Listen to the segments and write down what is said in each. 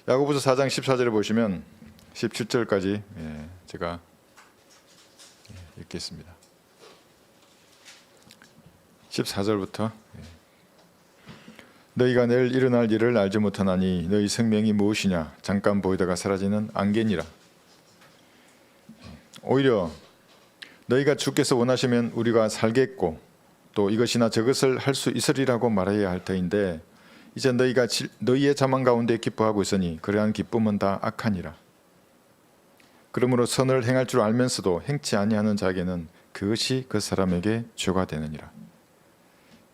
야고보서 4장 14절에 보시면 17절까지 제가 읽겠습니다. 14절부터 너희가 내일 일어날 일을 알지 못하나니 너희 생명이 무엇이냐 잠깐 보이다가 사라지는 안개니라. 오히려 너희가 주께서 원하시면 우리가 살겠고 또 이것이나 저것을 할 수 있으리라고 말해야 할 터인데 이제 너희가 너희의 자만 가운데 기뻐하고 있으니 그러한 기쁨은 다 악하니라. 그러므로 선을 행할 줄 알면서도 행치 아니하는 자에게는 그것이 그 사람에게 죄가 되느니라.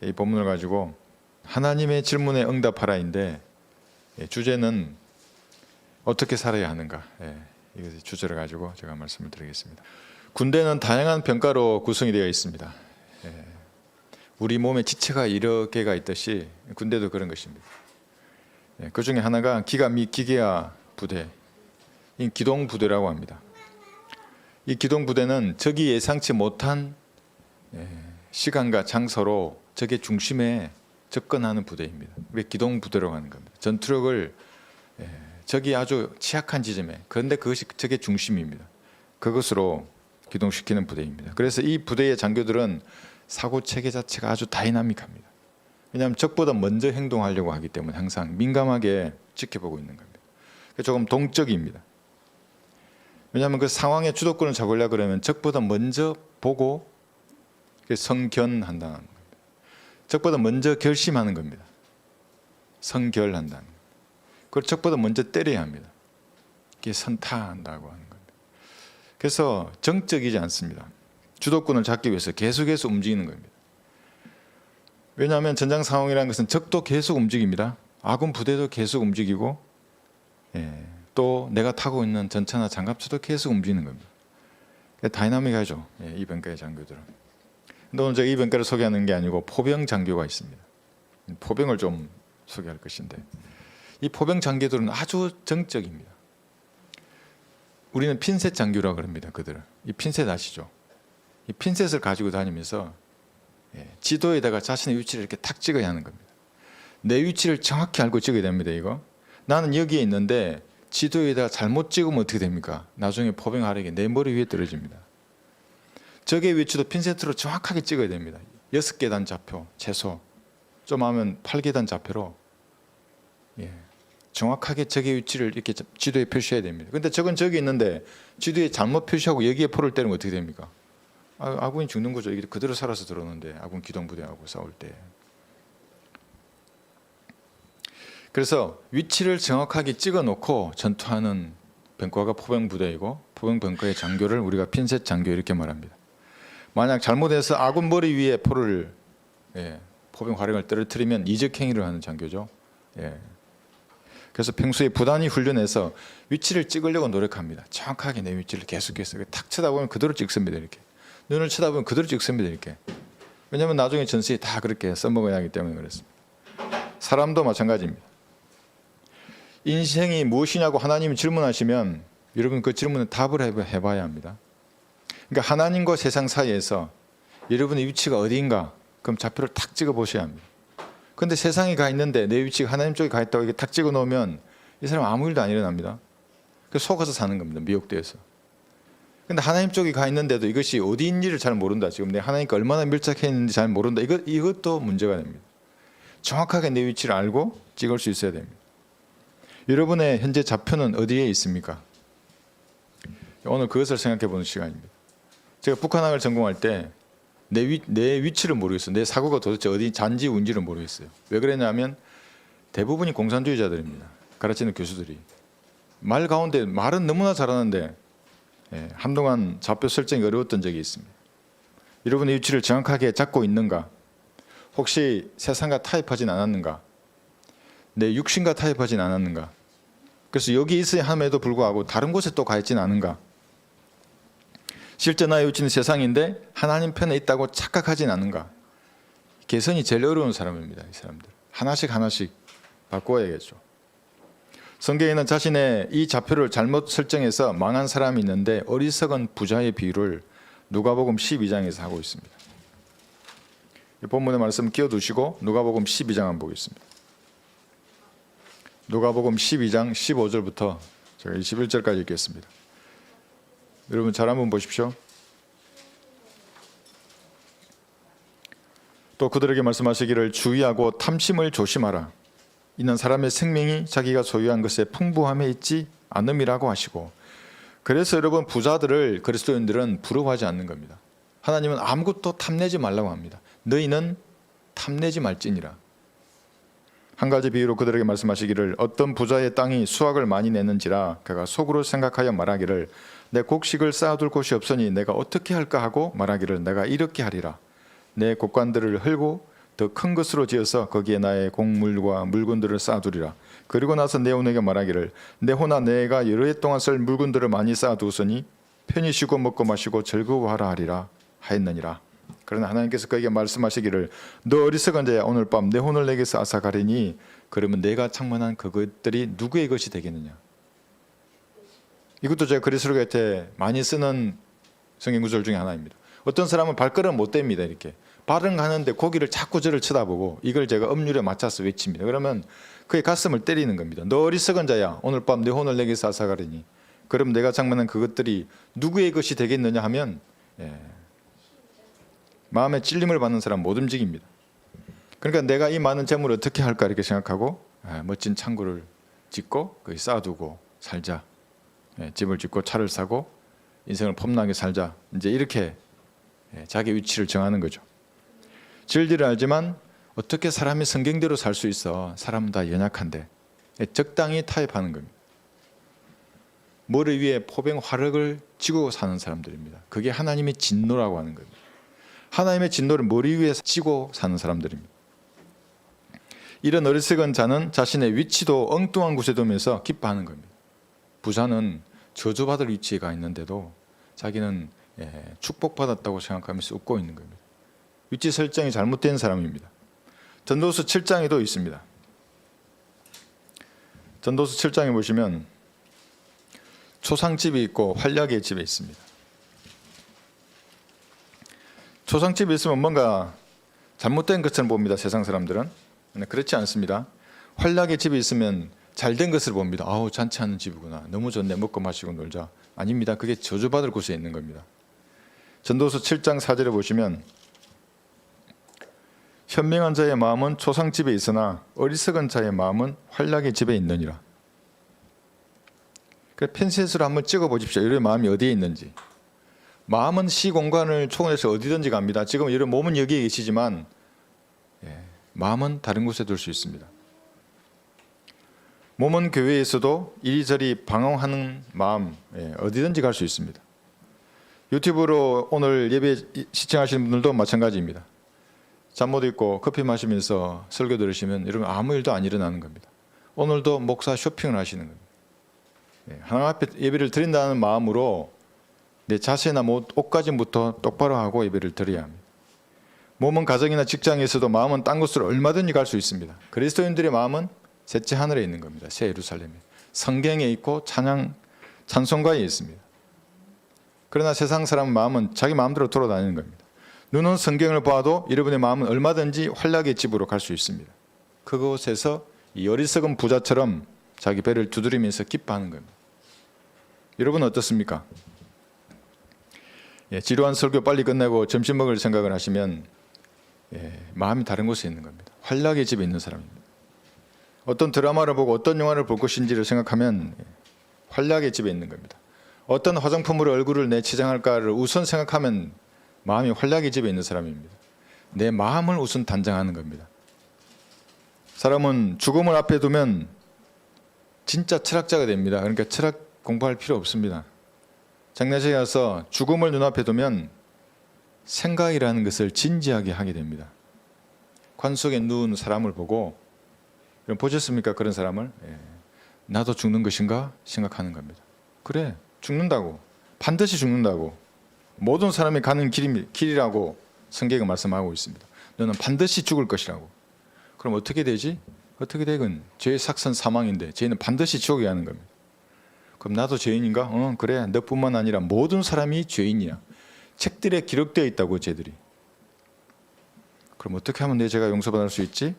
이 본문을 가지고 하나님의 질문에 응답하라인데 주제는 어떻게 살아야 하는가, 이것의 주제를 가지고 제가 말씀을 드리겠습니다. 군대는 다양한 병가로 구성이 되어 있습니다. 우리 몸에 지체가 여러 개가 있듯이 군대도 그런 것입니다. 그 중에 하나가 기가 및 기계화 부대, 이 기동부대라고 합니다. 이 기동부대는 적이 예상치 못한 시간과 장소로 적의 중심에 접근하는 부대입니다. 왜 기동부대라고 하는 겁니다. 전투력을 적이 아주 취약한 지점에, 그런데 그것이 적의 중심입니다. 그것으로 기동시키는 부대입니다. 그래서 이 부대의 장교들은 사고 체계 자체가 아주 다이나믹합니다. 왜냐하면 적보다 먼저 행동하려고 하기 때문에 항상 민감하게 지켜보고 있는 겁니다. 조금 동적입니다. 왜냐하면 그 상황의 주도권을 잡으려고 그러면 적보다 먼저 보고 성견한다는 겁니다. 적보다 먼저 결심하는 겁니다. 성결한다는 겁니다. 그리고 적보다 먼저 때려야 합니다. 이게 선타한다고 하는 겁니다. 그래서 정적이지 않습니다. 주도권을 잡기 위해서 계속해서 움직이는 겁니다. 왜냐하면 전장 상황이라는 것은 적도 계속 움직입니다. 아군 부대도 계속 움직이고 또 내가 타고 있는 전차나 장갑차도 계속 움직이는 겁니다. 다이나믹하죠, 이 병가의 장교들은. 근데 오늘 제가 이 병가를 소개하는 게 아니고 포병 장교가 있습니다. 포병을 좀 소개할 것인데 이 포병 장교들은 아주 정적입니다. 우리는 핀셋 장교라고 합니다. 그들은. 이 핀셋 아시죠? 이 핀셋을 가지고 다니면서 지도에다가 자신의 위치를 이렇게 탁 찍어야 하는 겁니다. 내 위치를 정확히 알고 찍어야 됩니다. 이거 나는 여기에 있는데 지도에다가 잘못 찍으면 어떻게 됩니까? 나중에 포병 하락에 내 머리 위에 떨어집니다. 적의 위치도 핀셋으로 정확하게 찍어야 됩니다. 6계단 좌표 최소, 좀 하면 8계단 좌표로 정확하게 적의 위치를 이렇게 지도에 표시해야 됩니다. 그런데 적은 저기 있는데 지도에 잘못 표시하고 여기에 포를 때리면 어떻게 됩니까? 아군이 죽는 거죠. 이게 그대로 살아서 들어오는데 아군 기동부대하고 싸울 때. 그래서 위치를 정확하게 찍어놓고 전투하는 병과가 포병부대이고 포병병과의 장교를 우리가 핀셋 장교 이렇게 말합니다. 만약 잘못해서 아군 머리 위에 포를 포병 화력을 떨어뜨리면 이적행위를 하는 장교죠. 그래서 평소에 부단히 훈련해서 위치를 찍으려고 노력합니다. 정확하게 내 위치를 계속해서 탁 쳐다보면 그대로 찍습니다. 이렇게 눈을 쳐다보면 그대로 찍습니다. 이렇게. 왜냐하면 나중에 전시에 다 그렇게 써먹어야 하기 때문에 그렇습니다. 사람도 마찬가지입니다. 인생이 무엇이냐고 하나님이 질문하시면 여러분 그 질문에 답을 해봐야 합니다. 그러니까 하나님과 세상 사이에서 여러분의 위치가 어디인가, 그럼 좌표를 탁 찍어 보셔야 합니다. 그런데 세상에 가 있는데 내 위치가 하나님 쪽에 가 있다고 이렇게 탁 찍어 놓으면 이 사람 아무 일도 안 일어납니다. 그래서 속아서 사는 겁니다. 미혹되어서. 근데 하나님 쪽에 가 있는데도 이것이 어디인지를 잘 모른다. 지금 내 하나님과 얼마나 밀착해 있는지 잘 모른다. 이것도 문제가 됩니다. 정확하게 내 위치를 알고 찍을 수 있어야 됩니다. 여러분의 현재 좌표는 어디에 있습니까? 오늘 그것을 생각해 보는 시간입니다. 제가 북한학을 전공할 때 내 위치를 모르겠어요. 내 사고가 도대체 어디 잔지 운지를 모르겠어요. 왜 그랬냐면 대부분이 공산주의자들입니다. 가르치는 교수들이. 말 가운데 말은 너무나 잘하는데 한동안 좌표 설정이 어려웠던 적이 있습니다. 여러분의 위치를 정확하게 잡고 있는가? 혹시 세상과 타협하진 않았는가? 내 육신과 타협하진 않았는가? 그래서 여기 있어야 함에도 불구하고 다른 곳에 또 가 있지는 않은가? 실제 나의 위치는 세상인데 하나님 편에 있다고 착각하진 않은가? 개선이 제일 어려운 사람입니다. 이 사람들. 하나씩 바꿔야겠죠. 성경에는 자신의 이 좌표를 잘못 설정해서 망한 사람이 있는데 어리석은 부자의 비유를 누가복음 12장에서 하고 있습니다. 이 본문의 말씀 끼워두시고 누가복음 12장 한번 보겠습니다. 누가복음 12장 15절부터 제가 21절까지 읽겠습니다. 여러분 잘 한번 보십시오. 또 그들에게 말씀하시기를 주의하고 탐심을 조심하라. 이는 사람의 생명이 자기가 소유한 것에 풍부함에 있지 않음이라고 하시고, 그래서 여러분 부자들을 그리스도인들은 부러워하지 않는 겁니다. 하나님은 아무것도 탐내지 말라고 합니다. 너희는 탐내지 말지니라. 한 가지 비유로 그들에게 말씀하시기를 어떤 부자의 땅이 수확을 많이 내는지라 그가 속으로 생각하여 말하기를 내 곡식을 쌓아둘 곳이 없으니 내가 어떻게 할까 하고 말하기를 내가 이렇게 하리라. 내 곡관들을 헐고 더 큰 것으로 지어서 거기에 나의 곡물과 물건들을 쌓아두리라. 그리고 나서 내 혼에게 말하기를 내 혼아 내가 여러 해 동안 쓸 물건들을 많이 쌓아두었으니 편히 쉬고 먹고 마시고 즐거워하라 하리라 하였느니라. 그러나 하나님께서 그에게 말씀하시기를 너 어리석은 자야 오늘 밤 내 혼을 내게서 앗아가리니 그러면 내가 창문한 그것들이 누구의 것이 되겠느냐. 이것도 제가 그리스도 곁에 많이 쓰는 성경 구절 중에 하나입니다. 어떤 사람은 발걸음 못 댑니다. 이렇게 발은 가는데 고기를 자꾸 저를 쳐다보고 이걸 제가 음률에 맞춰서 외칩니다. 그러면 그의 가슴을 때리는 겁니다. 너 어리석은 자야 오늘 밤 내 혼을 내게서 앗아가리니 그럼 내가 장만한 그것들이 누구의 것이 되겠느냐 하면 마음에 찔림을 받는 사람 못 움직입니다. 그러니까 내가 이 많은 재물을 어떻게 할까 이렇게 생각하고 멋진 창고를 짓고 거기 쌓아두고 살자. 집을 짓고 차를 사고 인생을 폼나게 살자. 이제 이렇게 자기 위치를 정하는 거죠. 진리를 알지만 어떻게 사람이 성경대로 살 수 있어. 사람은 다 연약한데. 적당히 타협하는 겁니다. 머리 위에 포병 화력을 쥐고 사는 사람들입니다. 그게 하나님의 진노라고 하는 겁니다. 하나님의 진노를 머리 위에 쥐고 사는 사람들입니다. 이런 어리석은 자는 자신의 위치도 엉뚱한 곳에 두면서 기뻐하는 겁니다. 부자는 저주받을 위치에 가 있는데도 자기는 축복받았다고 생각하면서 웃고 있는 겁니다. 위치 설정이 잘못된 사람입니다. 전도서 7장에도 있습니다. 전도서 7장에 보시면 초상집이 있고 활약의 집에 있습니다. 초상집이 있으면 뭔가 잘못된 것처럼 봅니다. 세상 사람들은. 그렇지 않습니다. 활약의 집이 있으면 잘된 것을 봅니다. 아우 잔치하는 집이구나. 너무 좋네. 먹고 마시고 놀자. 아닙니다. 그게 저주받을 곳에 있는 겁니다. 전도서 7장 4절에 보시면 현명한 자의 마음은 초상집에 있으나 어리석은 자의 마음은 활약의 집에 있느니라. 펜셋으로 한번 찍어 보십시오. 여러분의 마음이 어디에 있는지. 마음은 시공간을 초월해서 어디든지 갑니다. 지금 여러분 몸은 여기에 계시지만 마음은 다른 곳에 둘 수 있습니다. 몸은 교회에서도 이리저리 방황하는 마음 어디든지 갈 수 있습니다. 유튜브로 오늘 예배 시청하시는 분들도 마찬가지입니다. 잠 못 있고 커피 마시면서 설교 들으시면 여러분 아무 일도 안 일어나는 겁니다. 오늘도 목사 쇼핑을 하시는 겁니다. 하나님 앞에 예배를 드린다는 마음으로 내 자세나 옷가짐부터 똑바로 하고 예배를 드려야 합니다. 몸은 가정이나 직장에서도 마음은 딴 곳으로 얼마든지 갈 수 있습니다. 그리스도인들의 마음은 셋째 하늘에 있는 겁니다. 새 예루살렘에. 성경에 있고 찬송가에 있습니다. 그러나 세상 사람 마음은 자기 마음대로 돌아다니는 겁니다. 눈은 성경을 봐도 여러분의 마음은 얼마든지 활약의 집으로 갈 수 있습니다. 그곳에서 이 어리석은 부자처럼 자기 배를 두드리면서 기뻐하는 겁니다. 여러분은 어떻습니까? 지루한 설교 빨리 끝내고 점심 먹을 생각을 하시면 마음이 다른 곳에 있는 겁니다. 활약의 집에 있는 사람입니다. 어떤 드라마를 보고 어떤 영화를 볼 것인지를 생각하면 활약의 집에 있는 겁니다. 어떤 화장품으로 얼굴을 내치장할까를 우선 생각하면 마음이 활약의 집에 있는 사람입니다. 내 마음을 우선 단장하는 겁니다. 사람은 죽음을 앞에 두면 진짜 철학자가 됩니다. 그러니까 철학 공부할 필요 없습니다. 장례식에 가서 죽음을 눈앞에 두면 생각이라는 것을 진지하게 하게 됩니다. 관 속에 누운 사람을 보고 보셨습니까? 그런 사람을 나도 죽는 것인가 생각하는 겁니다. 그래 죽는다고 반드시 죽는다고 모든 사람이 가는 길이라고 성경은 말씀하고 있습니다. 너는 반드시 죽을 것이라고. 그럼 어떻게 되지? 어떻게 되건 죄의 삭선 사망인데 죄는 반드시 지옥에 가는 겁니다. 그럼 나도 죄인인가? 그래 너뿐만 아니라 모든 사람이 죄인이야. 책들에 기록되어 있다고 죄들이. 그럼 어떻게 하면 내 죄가 용서받을 수 있지?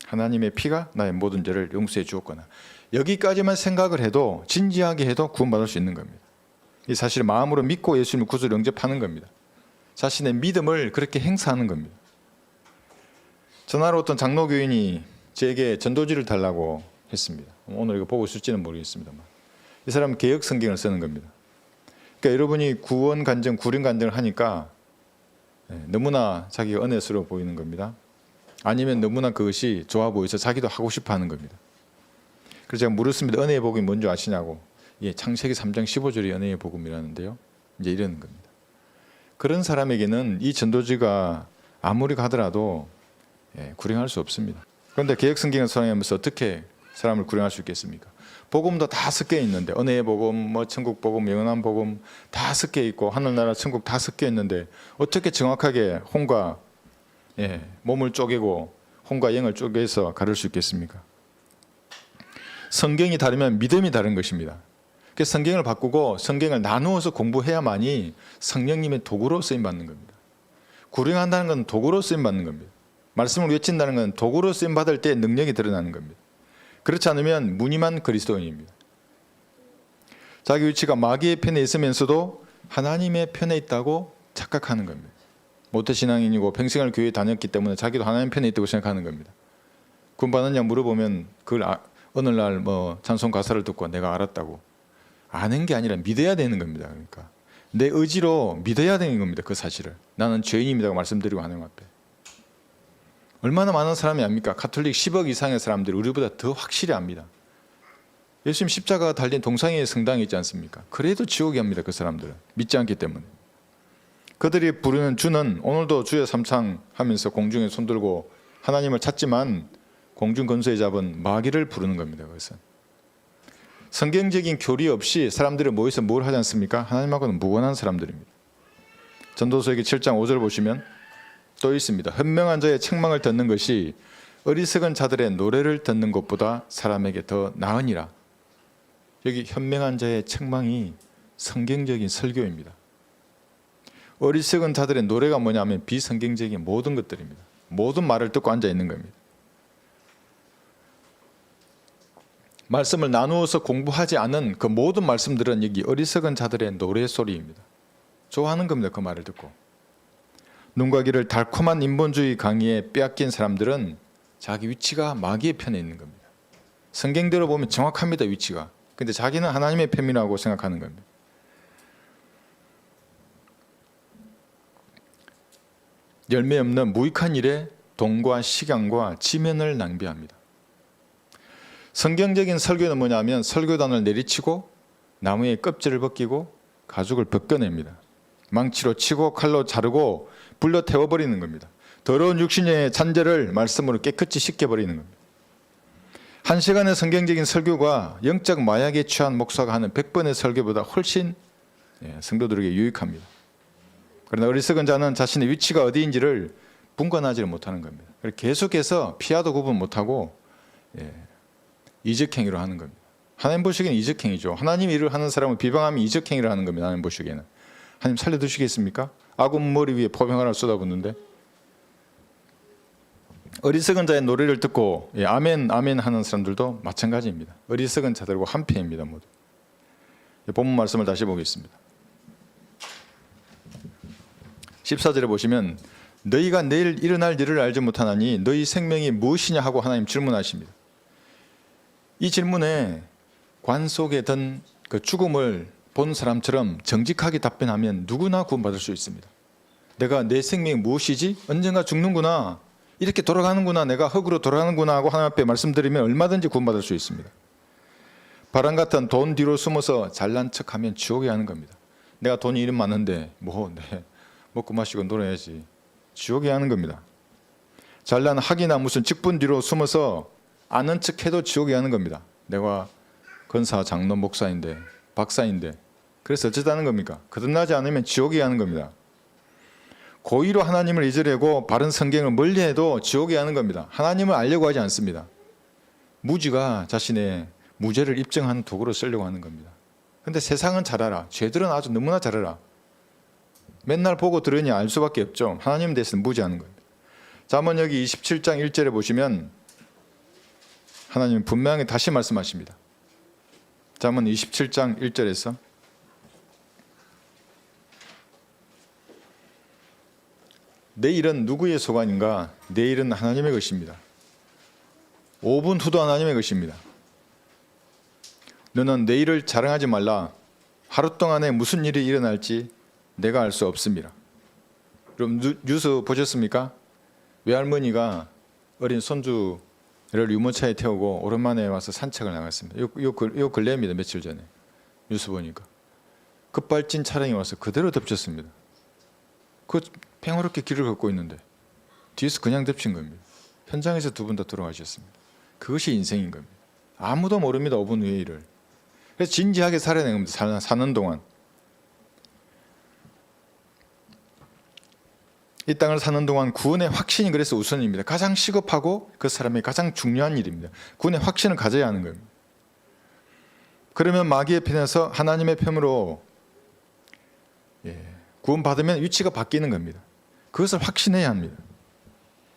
하나님의 피가 나의 모든 죄를 용서해 주었거나, 여기까지만 생각을 해도, 진지하게 해도 구원받을 수 있는 겁니다. 이 사실 마음으로 믿고 예수님을 구주로 영접하는 겁니다. 자신의 믿음을 그렇게 행사하는 겁니다. 전화로 어떤 장로교인이 제게 전도지를 달라고 했습니다. 오늘 이거 보고 있을지는 모르겠습니다만, 이 사람은 개역 성경을 쓰는 겁니다. 그러니까 여러분이 구원 간증, 구림 간증을 하니까 너무나 자기가 은혜스러워 보이는 겁니다. 아니면 너무나 그것이 좋아 보여서 자기도 하고 싶어 하는 겁니다. 그래서 제가 물었습니다. 은혜의 복음이 뭔지 아시냐고. 예, 창세기 3장 15절이 은혜의 복음이라는데요. 이제 이러는 겁니다. 그런 사람에게는 이 전도지가 아무리 가더라도 구령할 수 없습니다. 그런데 개역성경을 선행하면서 어떻게 사람을 구령할 수 있겠습니까? 복음도 다 섞여 있는데, 은혜의 복음, 뭐 천국 복음, 영원한 복음 다 섞여 있고, 하늘나라 천국 다 섞여 있는데 어떻게 정확하게 혼과 몸을 쪼개고 혼과 영을 쪼개서 가를 수 있겠습니까? 성경이 다르면 믿음이 다른 것입니다. 그래서 성경을 바꾸고 성경을 나누어서 공부해야만이 성령님의 도구로 쓰임받는 겁니다. 구령한다는 건 도구로 쓰임받는 겁니다. 말씀을 외친다는 건 도구로 쓰임받을 때 능력이 드러나는 겁니다. 그렇지 않으면 무늬만 그리스도인입니다. 자기 위치가 마귀의 편에 있으면서도 하나님의 편에 있다고 착각하는 겁니다. 모태신앙인이고 평생을 교회에 다녔기 때문에 자기도 하나님 편에 있다고 생각하는 겁니다. 구원받느냐 물어보면 그걸 어느 날 찬송 가사를 듣고 내가 알았다고. 아는 게 아니라 믿어야 되는 겁니다. 그러니까 내 의지로 믿어야 되는 겁니다. 그 사실을. 나는 죄인입니다고 말씀드리고 하나님 앞에. 얼마나 많은 사람이 압니까? 가톨릭 10억 이상의 사람들이 우리보다 더 확실히 압니다. 예수님 십자가가 달린 동상의 성당이 있지 않습니까? 그래도 지옥이 합니다. 그 사람들은. 믿지 않기 때문에. 그들이 부르는 주는 오늘도 주의 삼창 하면서 공중에 손들고 하나님을 찾지만 공중 근소에 잡은 마귀를 부르는 겁니다. 그것은. 성경적인 교리 없이 사람들이 모여서 뭘 하지 않습니까? 하나님하고는 무관한 사람들입니다. 전도서에게 7장 5절 보시면 또 있습니다. 현명한 자의 책망을 듣는 것이 어리석은 자들의 노래를 듣는 것보다 사람에게 더 나으니라. 여기 현명한 자의 책망이 성경적인 설교입니다. 어리석은 자들의 노래가 뭐냐면 비성경적인 모든 것들입니다. 모든 말을 듣고 앉아 있는 겁니다. 말씀을 나누어서 공부하지 않은 그 모든 말씀들은 여기 어리석은 자들의 노래소리입니다. 좋아하는 겁니다. 그 말을 듣고. 눈과 귀를 달콤한 인본주의 강의에 빼앗긴 사람들은 자기 위치가 마귀의 편에 있는 겁니다. 성경대로 보면 정확합니다. 위치가. 근데 자기는 하나님의 편이라고 생각하는 겁니다. 열매 없는 무익한 일에 돈과 시간과 지면을 낭비합니다. 성경적인 설교는 뭐냐면 설교단을 내리치고 나무의 껍질을 벗기고 가죽을 벗겨냅니다. 망치로 치고 칼로 자르고 불로 태워버리는 겁니다. 더러운 육신의 잔재를 말씀으로 깨끗이 씻겨버리는 겁니다. 1시간의 성경적인 설교가 영적 마약에 취한 목사가 하는 100번의 설교보다 훨씬 성도들에게 유익합니다. 그러나 어리석은 자는 자신의 위치가 어디인지를 분간하지를 못하는 겁니다. 계속해서 피하도 구분 못하고 이적행위로 하는 겁니다. 하나님 보시기에는 이적행위죠. 하나님 일을 하는 사람을 비방하면 이적행위를 하는 겁니다. 하나님 보시기에는. 하나님 살려두시겠습니까? 아군 머리 위에 포병 하나를 쏟아붓는데. 어리석은 자의 노래를 듣고 아멘 아멘 하는 사람들도 마찬가지입니다. 어리석은 자들과 한패입니다. 모두. 본문 말씀을 다시 보겠습니다. 14절에 보시면 너희가 내일 일어날 일을 알지 못하나니 너희 생명이 무엇이냐 하고 하나님 질문하십니다. 이 질문에 관 속에 든 그 죽음을 본 사람처럼 정직하게 답변하면 누구나 구원받을 수 있습니다. 내가 내 생명이 무엇이지? 언젠가 죽는구나. 이렇게 돌아가는구나. 내가 흙으로 돌아가는구나 하고 하나님 앞에 말씀드리면 얼마든지 구원받을 수 있습니다. 바람 같은 돈 뒤로 숨어서 잘난 척하면 지옥에 가는 겁니다. 내가 돈이 이름 많은데 먹고 마시고 놀아야지. 지옥에 가는 겁니다. 잘난 학이나 무슨 직분 뒤로 숨어서 아는 척해도 지옥에 가는 겁니다. 내가 권사, 장로, 목사인데 박사인데 그래서 어쩌다는 겁니까? 거듭나지 않으면 지옥에 가는 겁니다. 고의로 하나님을 잊으려고 바른 성경을 멀리해도 지옥에 가는 겁니다. 하나님을 알려고 하지 않습니다. 무지가 자신의 무죄를 입증하는 도구로 쓰려고 하는 겁니다. 그런데 세상은 잘 알아. 죄들은 아주 너무나 잘 알아. 맨날 보고 들으니 알 수밖에 없죠. 하나님 대해서는 무지하는 겁니다. 잠언 여기 27장 1절에 보시면 하나님은 분명히 다시 말씀하십니다. 잠언 27장 1절에서 내일은 누구의 소관인가? 내일은 하나님의 것입니다. 5분 후도 하나님의 것입니다. 너는 내일을 자랑하지 말라. 하루 동안에 무슨 일이 일어날지 내가 알 수 없습니다. 그럼 뉴스 보셨습니까? 외할머니가 어린 손주를 유모차에 태우고 오랜만에 와서 산책을 나갔습니다. 요 근래입니다. 며칠 전에 뉴스 보니까 급발진 차량이 와서 그대로 덮쳤습니다. 그 평화롭게 길을 걷고 있는데 뒤에서 그냥 덮친 겁니다. 현장에서 두 분 다 돌아가셨습니다. 그것이 인생인 겁니다. 아무도 모릅니다. 5분 후의 일을. 그래서 진지하게 살아야 되는 겁니다. 사는 동안. 이 땅을 사는 동안 구원의 확신이 그래서 우선입니다. 가장 시급하고 그 사람의 가장 중요한 일입니다. 구원의 확신을 가져야 하는 겁니다. 그러면 마귀의 편에서 하나님의 편으로 구원받으면 위치가 바뀌는 겁니다. 그것을 확신해야 합니다.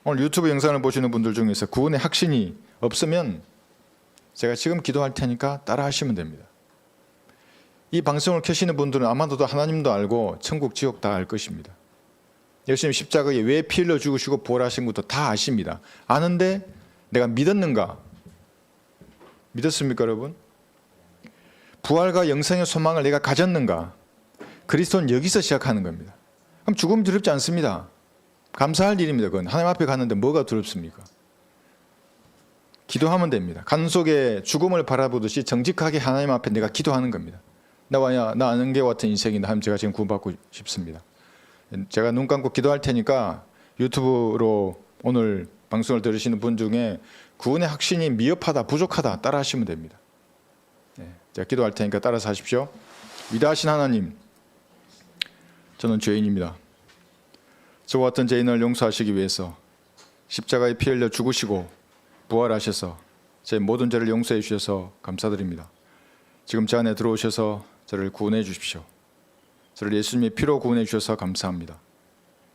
오늘 유튜브 영상을 보시는 분들 중에서 구원의 확신이 없으면 제가 지금 기도할 테니까 따라 하시면 됩니다. 이 방송을 켜시는 분들은 아마도 하나님도 알고 천국 지옥 다 알 것입니다. 예수님 십자가에 왜 피 흘려 죽으시고 부활하신 것도 다 아십니다. 아는데 내가 믿었는가? 믿었습니까 여러분? 부활과 영생의 소망을 내가 가졌는가? 그리스도는 여기서 시작하는 겁니다. 그럼 죽음이 두렵지 않습니다. 감사할 일입니다. 그건 하나님 앞에 갔는데 뭐가 두렵습니까? 기도하면 됩니다. 간 속에 죽음을 바라보듯이 정직하게 하나님 앞에 내가 기도하는 겁니다. 나 아는 게 같은 인생인데 하나님 제가 지금 구원받고 싶습니다. 제가 눈 감고 기도할 테니까 유튜브로 오늘 방송을 들으시는 분 중에 구원의 확신이 미흡하다 부족하다 따라 하시면 됩니다. 제가 기도할 테니까 따라서 하십시오. 위대하신 하나님, 저는 죄인입니다. 저와 같은 죄인을 용서하시기 위해서 십자가에 피 흘려 죽으시고 부활하셔서 제 모든 죄를 용서해 주셔서 감사드립니다. 지금 제 안에 들어오셔서 저를 구원해 주십시오. 저를 예수님의 피로 구원해 주셔서 감사합니다.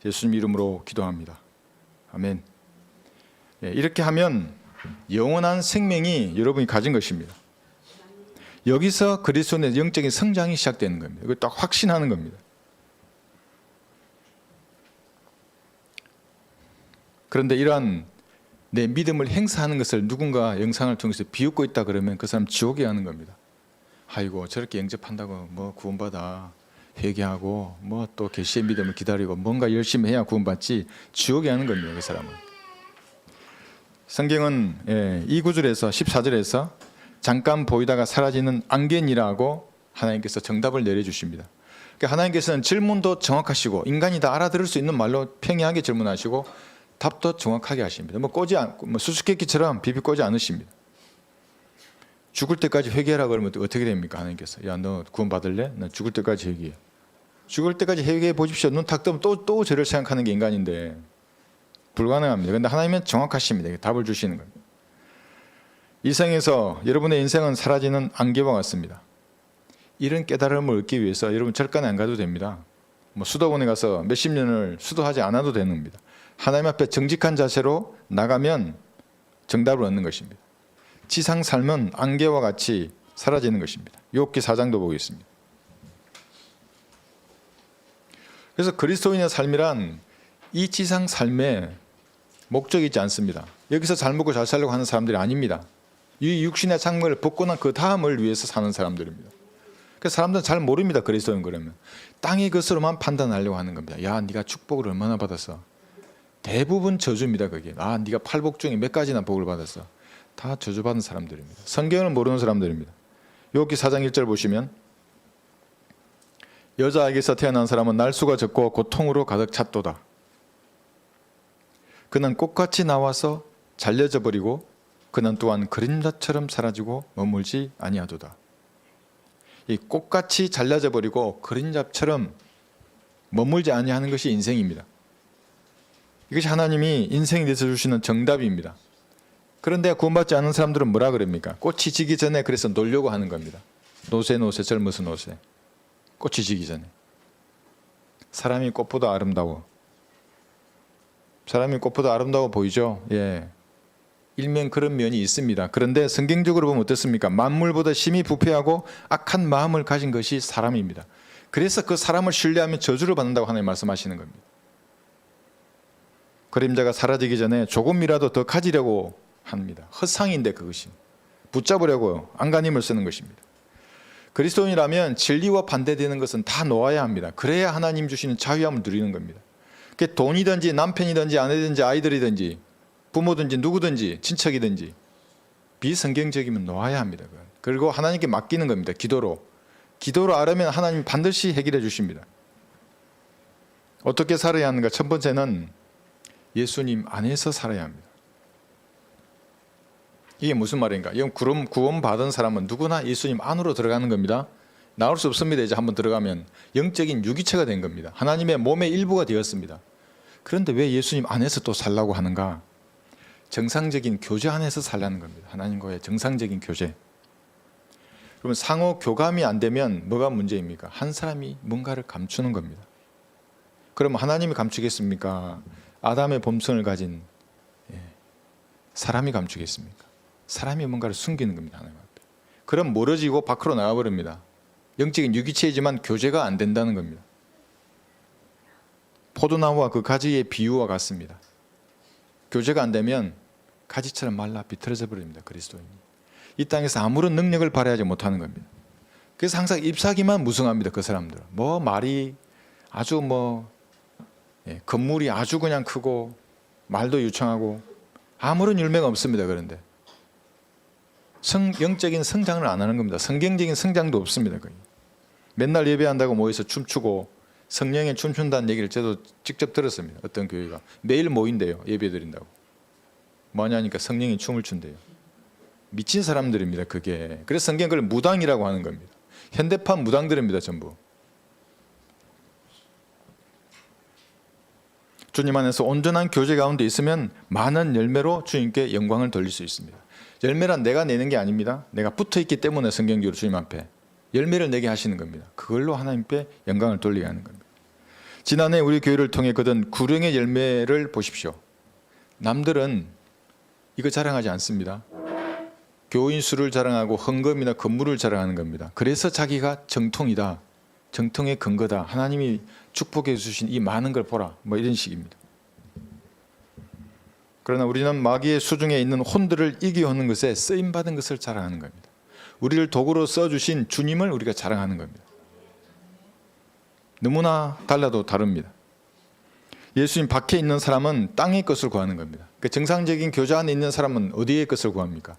예수님 이름으로 기도합니다. 아멘. 이렇게 하면 영원한 생명이 여러분이 가진 것입니다. 여기서 그리스도의 영적인 성장이 시작되는 겁니다. 이걸 딱 확신하는 겁니다. 그런데 이러한 내 믿음을 행사하는 것을 누군가 영상을 통해서 비웃고 있다 그러면 그 사람 지옥에 가는 겁니다. 아이고 저렇게 영접한다고 뭐 구원받아 회개하고 뭐 또 계시의 믿음을 기다리고 뭔가 열심히 해야 구원받지 지옥에 가는 겁니다. 그 사람은. 성경은 이 구절에서 14절에서 잠깐 보이다가 사라지는 안개니라고 하나님께서 정답을 내려주십니다. 그러니까 하나님께서는 질문도 정확하시고 인간이 다 알아들을 수 있는 말로 평이하게 질문하시고 답도 정확하게 하십니다. 뭐 수수께끼처럼 비비 꼬지 않으십니다. 죽을 때까지 회개하라 그러면 어떻게 됩니까? 하나님께서 야 너 구원 받을래? 나 죽을 때까지 회개해. 죽을 때까지 회개해 보십시오. 눈 탁 뜨면 또 죄를 생각하는 게 인간인데 불가능합니다. 그런데 하나님은 정확하십니다. 답을 주시는 겁니다. 이 생에서 여러분의 인생은 사라지는 안개와 같습니다. 이런 깨달음을 얻기 위해서 여러분 절간에 안 가도 됩니다. 뭐 수도원에 가서 몇십 년을 수도하지 않아도 되는 겁니다. 하나님 앞에 정직한 자세로 나가면 정답을 얻는 것입니다. 지상 삶은 안개와 같이 사라지는 것입니다. 욥기 4장도 보겠습니다. 그래서 그리스도인의 삶이란 이 지상 삶에 목적이 있지 않습니다. 여기서 잘 먹고 잘 살려고 하는 사람들이 아닙니다. 이 육신의 창문을 벗고 난 그 다음을 위해서 사는 사람들입니다. 그래서 사람들은 잘 모릅니다. 그리스도인 그러면 땅의 것으로만 판단하려고 하는 겁니다. 야 네가 축복을 얼마나 받았어. 대부분 저주입니다. 그게. 네가 팔복 중에 몇 가지나 복을 받았어. 다 저주받은 사람들입니다. 성경을 모르는 사람들입니다. 욥기 4장 1절 보시면 여자에게서 태어난 사람은 날수가 적고 고통으로 가득 찼도다. 그는 꽃같이 나와서 잘려져 버리고 그는 또한 그림자처럼 사라지고 머물지 아니하도다. 이 꽃같이 잘려져 버리고 그림자처럼 머물지 아니하는 것이 인생입니다. 이것이 하나님이 인생에 대해서 주시는 정답입니다. 그런데 구원받지 않은 사람들은 뭐라 그럽니까? 꽃이 지기 전에 그래서 놀려고 하는 겁니다. 노새 젊어서 노새. 꽃이 지기 전에. 사람이 꽃보다 아름다워. 사람이 꽃보다 아름다워 보이죠? 예. 일면 그런 면이 있습니다. 그런데 성경적으로 보면 어떻습니까? 만물보다 심히 부패하고 악한 마음을 가진 것이 사람입니다. 그래서 그 사람을 신뢰하면 저주를 받는다고 하나님 말씀하시는 겁니다. 그림자가 사라지기 전에 조금이라도 더 가지려고 합니다. 헛상인데 그것이 붙잡으려고 안간힘을 쓰는 것입니다. 그리스도인이라면 진리와 반대되는 것은 다 놓아야 합니다. 그래야 하나님 주시는 자유함을 누리는 겁니다. 그게 돈이든지 남편이든지 아내든지 아이들이든지 부모든지 누구든지 친척이든지 비성경적이면 놓아야 합니다. 그리고 하나님께 맡기는 겁니다. 기도로 아뢰면 하나님 반드시 해결해 주십니다. 어떻게 살아야 하는가? 첫 번째는 예수님 안에서 살아야 합니다. 이게 무슨 말인가? 이건 구원 받은 사람은 누구나 예수님 안으로 들어가는 겁니다. 나올 수 없습니다. 이제 한번 들어가면 영적인 유기체가 된 겁니다. 하나님의 몸의 일부가 되었습니다. 그런데 왜 예수님 안에서 또 살라고 하는가? 정상적인 교제 안에서 살라는 겁니다. 하나님과의 정상적인 교제. 그러면 상호 교감이 안 되면 뭐가 문제입니까? 한 사람이 뭔가를 감추는 겁니다. 그럼 하나님이 감추겠습니까? 아담의 본성을 가진 사람이 감추겠습니까? 사람이 뭔가를 숨기는 겁니다. 하나님 앞에. 그럼 멀어지고 밖으로 나가버립니다. 영적인 유기체이지만 교제가 안 된다는 겁니다. 포도나무와 그 가지의 비유와 같습니다. 교제가 안 되면 가지처럼 말라 비틀어져 버립니다. 그리스도인이. 이 땅에서 아무런 능력을 발휘하지 못하는 겁니다. 그래서 항상 잎사귀만 무성합니다. 그 사람들은. 말이 아주 건물이 아주 그냥 크고 말도 유창하고 아무런 열매가 없습니다. 그런데 영적인 성장을 안 하는 겁니다. 성경적인 성장도 없습니다. 거의. 맨날 예배한다고 모여서 춤추고 성령에 춤춘다는 얘기를 저도 직접 들었습니다. 어떤 교회가 매일 모인대요. 예배 드린다고. 뭐냐니까 성령이 춤을 춘대요. 미친 사람들입니다. 그게. 그래서 성경은 그걸 무당이라고 하는 겁니다. 현대판 무당들입니다. 전부. 주님 안에서 온전한 교제 가운데 있으면 많은 열매로 주님께 영광을 돌릴 수 있습니다. 열매란 내가 내는 게 아닙니다. 내가 붙어있기 때문에 성경적으로 주님 앞에 열매를 내게 하시는 겁니다. 그걸로 하나님께 영광을 돌리게 하는 겁니다. 지난해 우리 교회를 통해 거둔 구령의 열매를 보십시오. 남들은 이거 자랑하지 않습니다. 교인 수를 자랑하고 헌금이나 건물을 자랑하는 겁니다. 그래서 자기가 정통이다. 정통의 근거다. 하나님이 축복해 주신 이 많은 걸 보라. 이런 식입니다. 그러나 우리는 마귀의 수중에 있는 혼들을 이기하는 것에 쓰임받은 것을 자랑하는 겁니다. 우리를 도구로 써주신 주님을 우리가 자랑하는 겁니다. 너무나 달라도 다릅니다. 예수님 밖에 있는 사람은 땅의 것을 구하는 겁니다. 그러니까 정상적인 교제 안에 있는 사람은 어디의 것을 구합니까?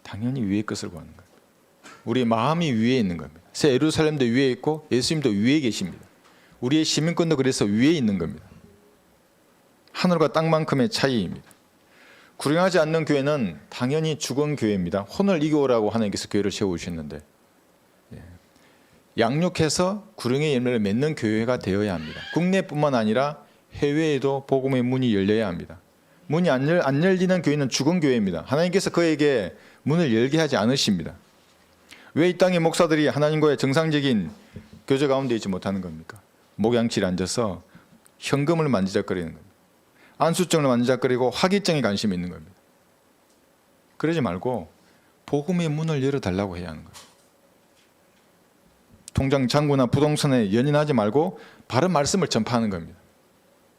당연히 위의 것을 구하는 겁니다. 우리 마음이 위에 있는 겁니다. 새 예루살렘도 위에 있고 예수님도 위에 계십니다. 우리의 시민권도 그래서 위에 있는 겁니다. 하늘과 땅만큼의 차이입니다. 구령하지 않는 교회는 당연히 죽은 교회입니다. 혼을 이겨오라고 하나님께서 교회를 세우셨는데 양육해서 구령의 열매를 맺는 교회가 되어야 합니다. 국내뿐만 아니라 해외에도 복음의 문이 열려야 합니다. 문이 안 열리는 교회는 죽은 교회입니다. 하나님께서 그에게 문을 열게 하지 않으십니다. 왜 이 땅의 목사들이 하나님과의 정상적인 교제 가운데 있지 못하는 겁니까? 목양치에 앉아서 현금을 만지작거리는 겁니다. 안수증을 만지작거리고 화기증에 관심이 있는 겁니다. 그러지 말고 복음의 문을 열어달라고 해야 하는 거예요. 통장 잔고나 부동산에 연연하지 말고 바른 말씀을 전파하는 겁니다.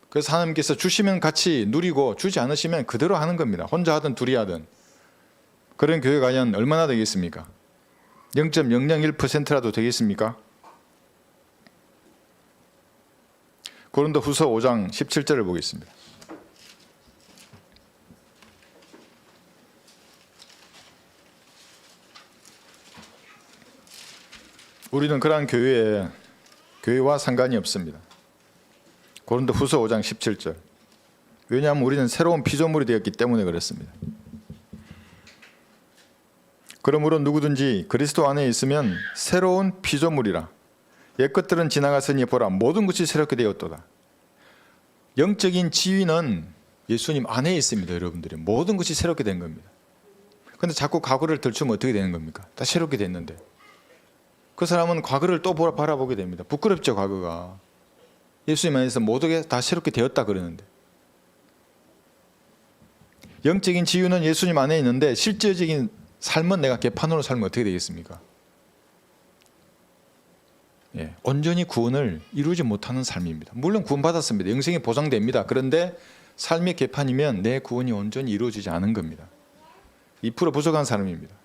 그래서 하나님께서 주시면 같이 누리고 주지 않으시면 그대로 하는 겁니다. 혼자 하든 둘이 하든. 그런 교회가 과연 얼마나 되겠습니까? 0.001%라도 되겠습니까? 고린도후서 5장 17절을 보겠습니다. 우리는 그러한 교회와 상관이 없습니다. 고린도후서 5장 17절. 왜냐하면 우리는 새로운 피조물이 되었기 때문에 그렇습니다. 그러므로 누구든지 그리스도 안에 있으면 새로운 피조물이라. 옛것들은 지나갔으니 보라 모든 것이 새롭게 되었도다. 영적인 지위는 예수님 안에 있습니다. 여러분들이 모든 것이 새롭게 된 겁니다. 그런데 자꾸 과거를 들추면 어떻게 되는 겁니까? 다 새롭게 됐는데 그 사람은 과거를 또 바라보게 됩니다. 부끄럽죠. 과거가. 예수님 안에서 모든 게 다 새롭게 되었다 그러는데 영적인 지유는 예수님 안에 있는데 실제적인 삶은 내가 개판으로 살면 어떻게 되겠습니까? 예, 온전히 구원을 이루지 못하는 삶입니다. 물론 구원받았습니다. 영생이 보장됩니다. 그런데 삶의 개판이면 내 구원이 온전히 이루어지지 않은 겁니다. 2% 부족한 사람입니다.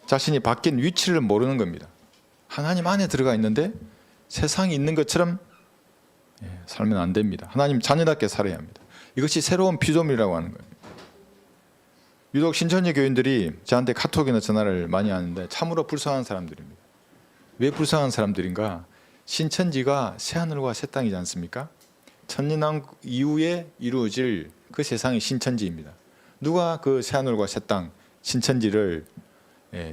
자신이 바뀐 위치를 모르는 겁니다. 하나님 안에 들어가 있는데 세상이 있는 것처럼 살면 안 됩니다. 하나님 자녀답게 살아야 합니다. 이것이 새로운 피조물이라고 하는 거예요. 유독 신천지 교인들이 저한테 카톡이나 전화를 많이 하는데 참으로 불쌍한 사람들입니다. 왜 불쌍한 사람들인가? 신천지가 새하늘과 새 땅이지 않습니까? 천년왕국 이후에 이루어질 그 세상이 신천지입니다. 누가 그 새하늘과 새 땅, 신천지를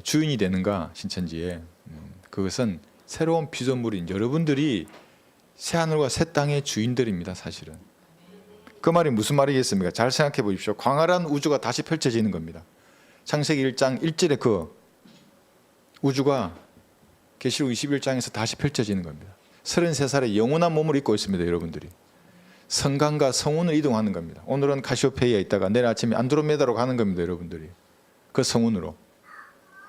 주인이 되는가? 신천지에 그것은 새로운 피조물인 여러분들이 새하늘과 새 땅의 주인들입니다. 사실은 그 말이 무슨 말이겠습니까? 잘 생각해 보십시오. 광활한 우주가 다시 펼쳐지는 겁니다. 창세기 1장 1절에 그 우주가 계시록 21장에서 다시 펼쳐지는 겁니다. 33살에 영원한 몸을 입고 있습니다. 여러분들이 성강과 성운을 이동하는 겁니다. 오늘은 카시오페이아에 있다가 내일 아침에 안드로메다로 가는 겁니다. 여러분들이 그 성운으로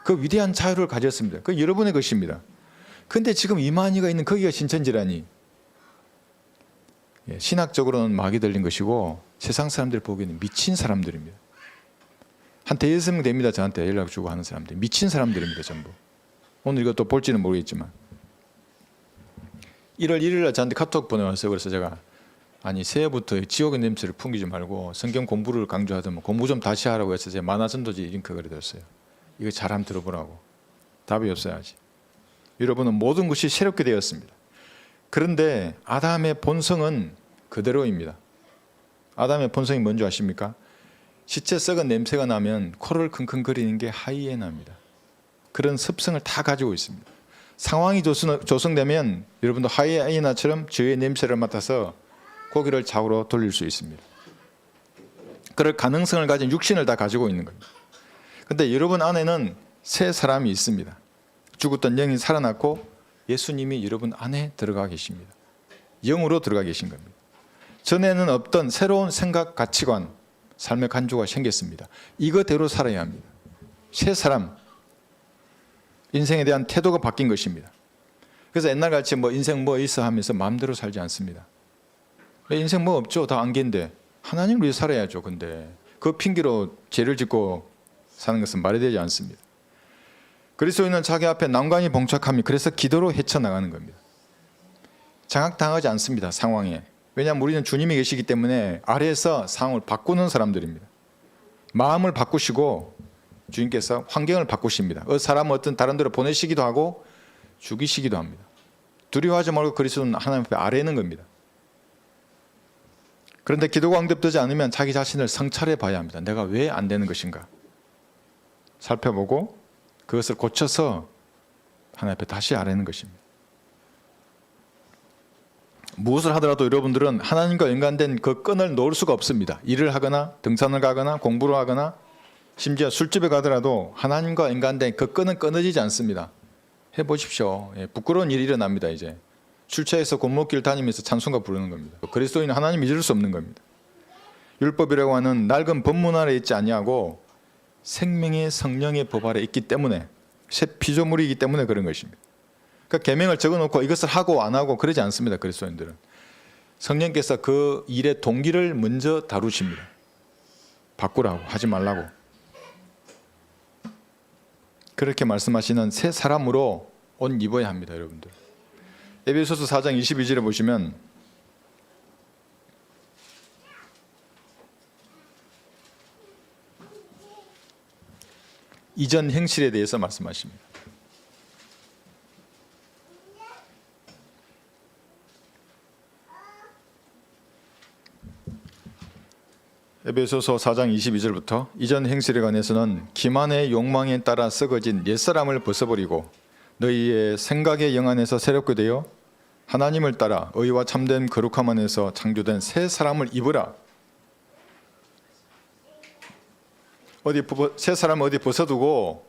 그 위대한 자유를 가졌습니다. 그 여러분의 것입니다. 그런데 지금 이만희가 있는 거기가 신천지라니, 신학적으로는 막이 들린 것이고 세상 사람들 보기에는 미친 사람들입니다. 한 대여섯 명 됩니다. 저한테 연락 주고 하는 사람들 미친 사람들입니다. 전부. 오늘 이것도 볼지는 모르겠지만 1월 1일 날 저한테 카톡 보내왔어요. 그래서 제가 아니 새해부터 지옥의 냄새를 풍기지 말고 성경 공부를 강조하더만 공부 좀 다시 하라고 해서 제가 만화전도지 링크 그려뒀어요. 이거 잘 한번 들어보라고. 답이 없어요 아직. 여러분은 모든 것이 새롭게 되었습니다. 그런데 아담의 본성은 그대로입니다. 아담의 본성이 뭔지 아십니까? 시체 썩은 냄새가 나면 코를 킁킁거리는 게 하이에나입니다. 그런 습성을 다 가지고 있습니다. 상황이 조성되면 여러분도 하이에나처럼 죄의 냄새를 맡아서 고기를 좌우로 돌릴 수 있습니다. 그럴 가능성을 가진 육신을 다 가지고 있는 겁니다. 그런데 여러분 안에는 새 사람이 있습니다. 죽었던 영이 살아났고 예수님이 여러분 안에 들어가 계십니다. 영으로 들어가 계신 겁니다. 전에는 없던 새로운 생각, 가치관, 삶의 간주가 생겼습니다. 이거대로 살아야 합니다. 새 사람, 인생에 대한 태도가 바뀐 것입니다. 그래서 옛날같이 뭐 인생 뭐 있어 하면서 마음대로 살지 않습니다. 인생 뭐 없죠. 다 안개인데 하나님을 위해 살아야죠. 근데 그 핑계로 죄를 짓고 사는 것은 말이 되지 않습니다. 그리스도인은 자기 앞에 난관이 봉착하면 그래서 기도로 헤쳐나가는 겁니다. 장악당하지 않습니다. 상황에. 왜냐하면 우리는 주님이 계시기 때문에 아래에서 상황을 바꾸는 사람들입니다. 마음을 바꾸시고 주님께서 환경을 바꾸십니다. 사람은 어떤 다른 데로 보내시기도 하고 죽이시기도 합니다. 두려워하지 말고 그리스도는 하나님 앞에 아래는 겁니다. 그런데 기도가 응답되지 않으면 자기 자신을 성찰해 봐야 합니다. 내가 왜 안 되는 것인가 살펴보고 그것을 고쳐서 하나님 앞에 다시 아뢰는 것입니다. 무엇을 하더라도 여러분들은 하나님과 연관된 그 끈을 놓을 수가 없습니다. 일을 하거나 등산을 가거나 공부를 하거나 심지어 술집에 가더라도 하나님과 연관된 그 끈은 끊어지지 않습니다. 해보십시오. 부끄러운 일이 일어납니다. 이제 술 취해서 골목길 다니면서 찬송가 부르는 겁니다. 그리스도인은 하나님 잊을 수 없는 겁니다. 율법이라고 하는 낡은 법문 아래 있지 아니하고 생명의 성령의 법 아래 있기 때문에 새 피조물이기 때문에 그런 것입니다. 그러니까 계명을 적어놓고 이것을 하고 안 하고 그러지 않습니다. 그리스도인들은 성령께서 그 일의 동기를 먼저 다루십니다. 바꾸라고 하지 말라고 그렇게 말씀하시는 새 사람으로 옷 입어야 합니다. 여러분들 에베소서 4장 22절에 보시면 이전 행실에 대해서 말씀하십니다. 에베소서 4장 22절부터 이전 행실에 관해서는 기만의 욕망에 따라 썩어진 옛사람을 벗어버리고 너희의 생각의 영 안에서 새롭게 되어 하나님을 따라 의와 참된 거룩함 안에서 창조된 새 사람을 입으라. 새 사람을 어디 벗어두고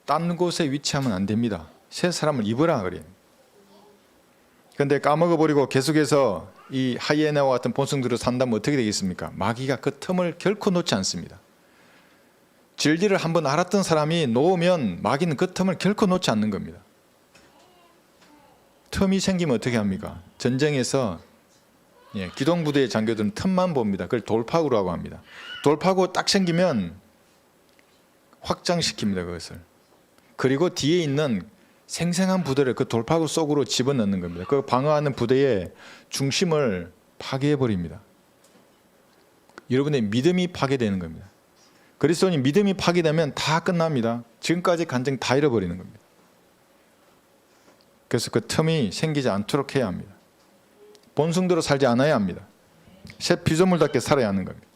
딴 곳에 위치하면 안 됩니다. 새 사람을 입으라 그래요. 그런데 까먹어버리고 계속해서 이 하이에나와 같은 본성들을 산다면 어떻게 되겠습니까? 마귀가 그 틈을 결코 놓지 않습니다. 진리를 한번 알았던 사람이 놓으면 마귀는 그 틈을 결코 놓지 않는 겁니다. 틈이 생기면 어떻게 합니까? 전쟁에서 기동부대의 장교들은 틈만 봅니다. 그걸 돌파구라고 합니다. 돌파구 딱 생기면 확장시킵니다. 그것을. 그리고 뒤에 있는 생생한 부대를 그 돌파구 속으로 집어넣는 겁니다. 그 방어하는 부대의 중심을 파괴해버립니다. 여러분의 믿음이 파괴되는 겁니다. 그리스도인 믿음이 파괴되면 다 끝납니다. 지금까지 간증 다 잃어버리는 겁니다. 그래서 그 틈이 생기지 않도록 해야 합니다. 본성대로 살지 않아야 합니다. 새 피조물답게 살아야 하는 겁니다.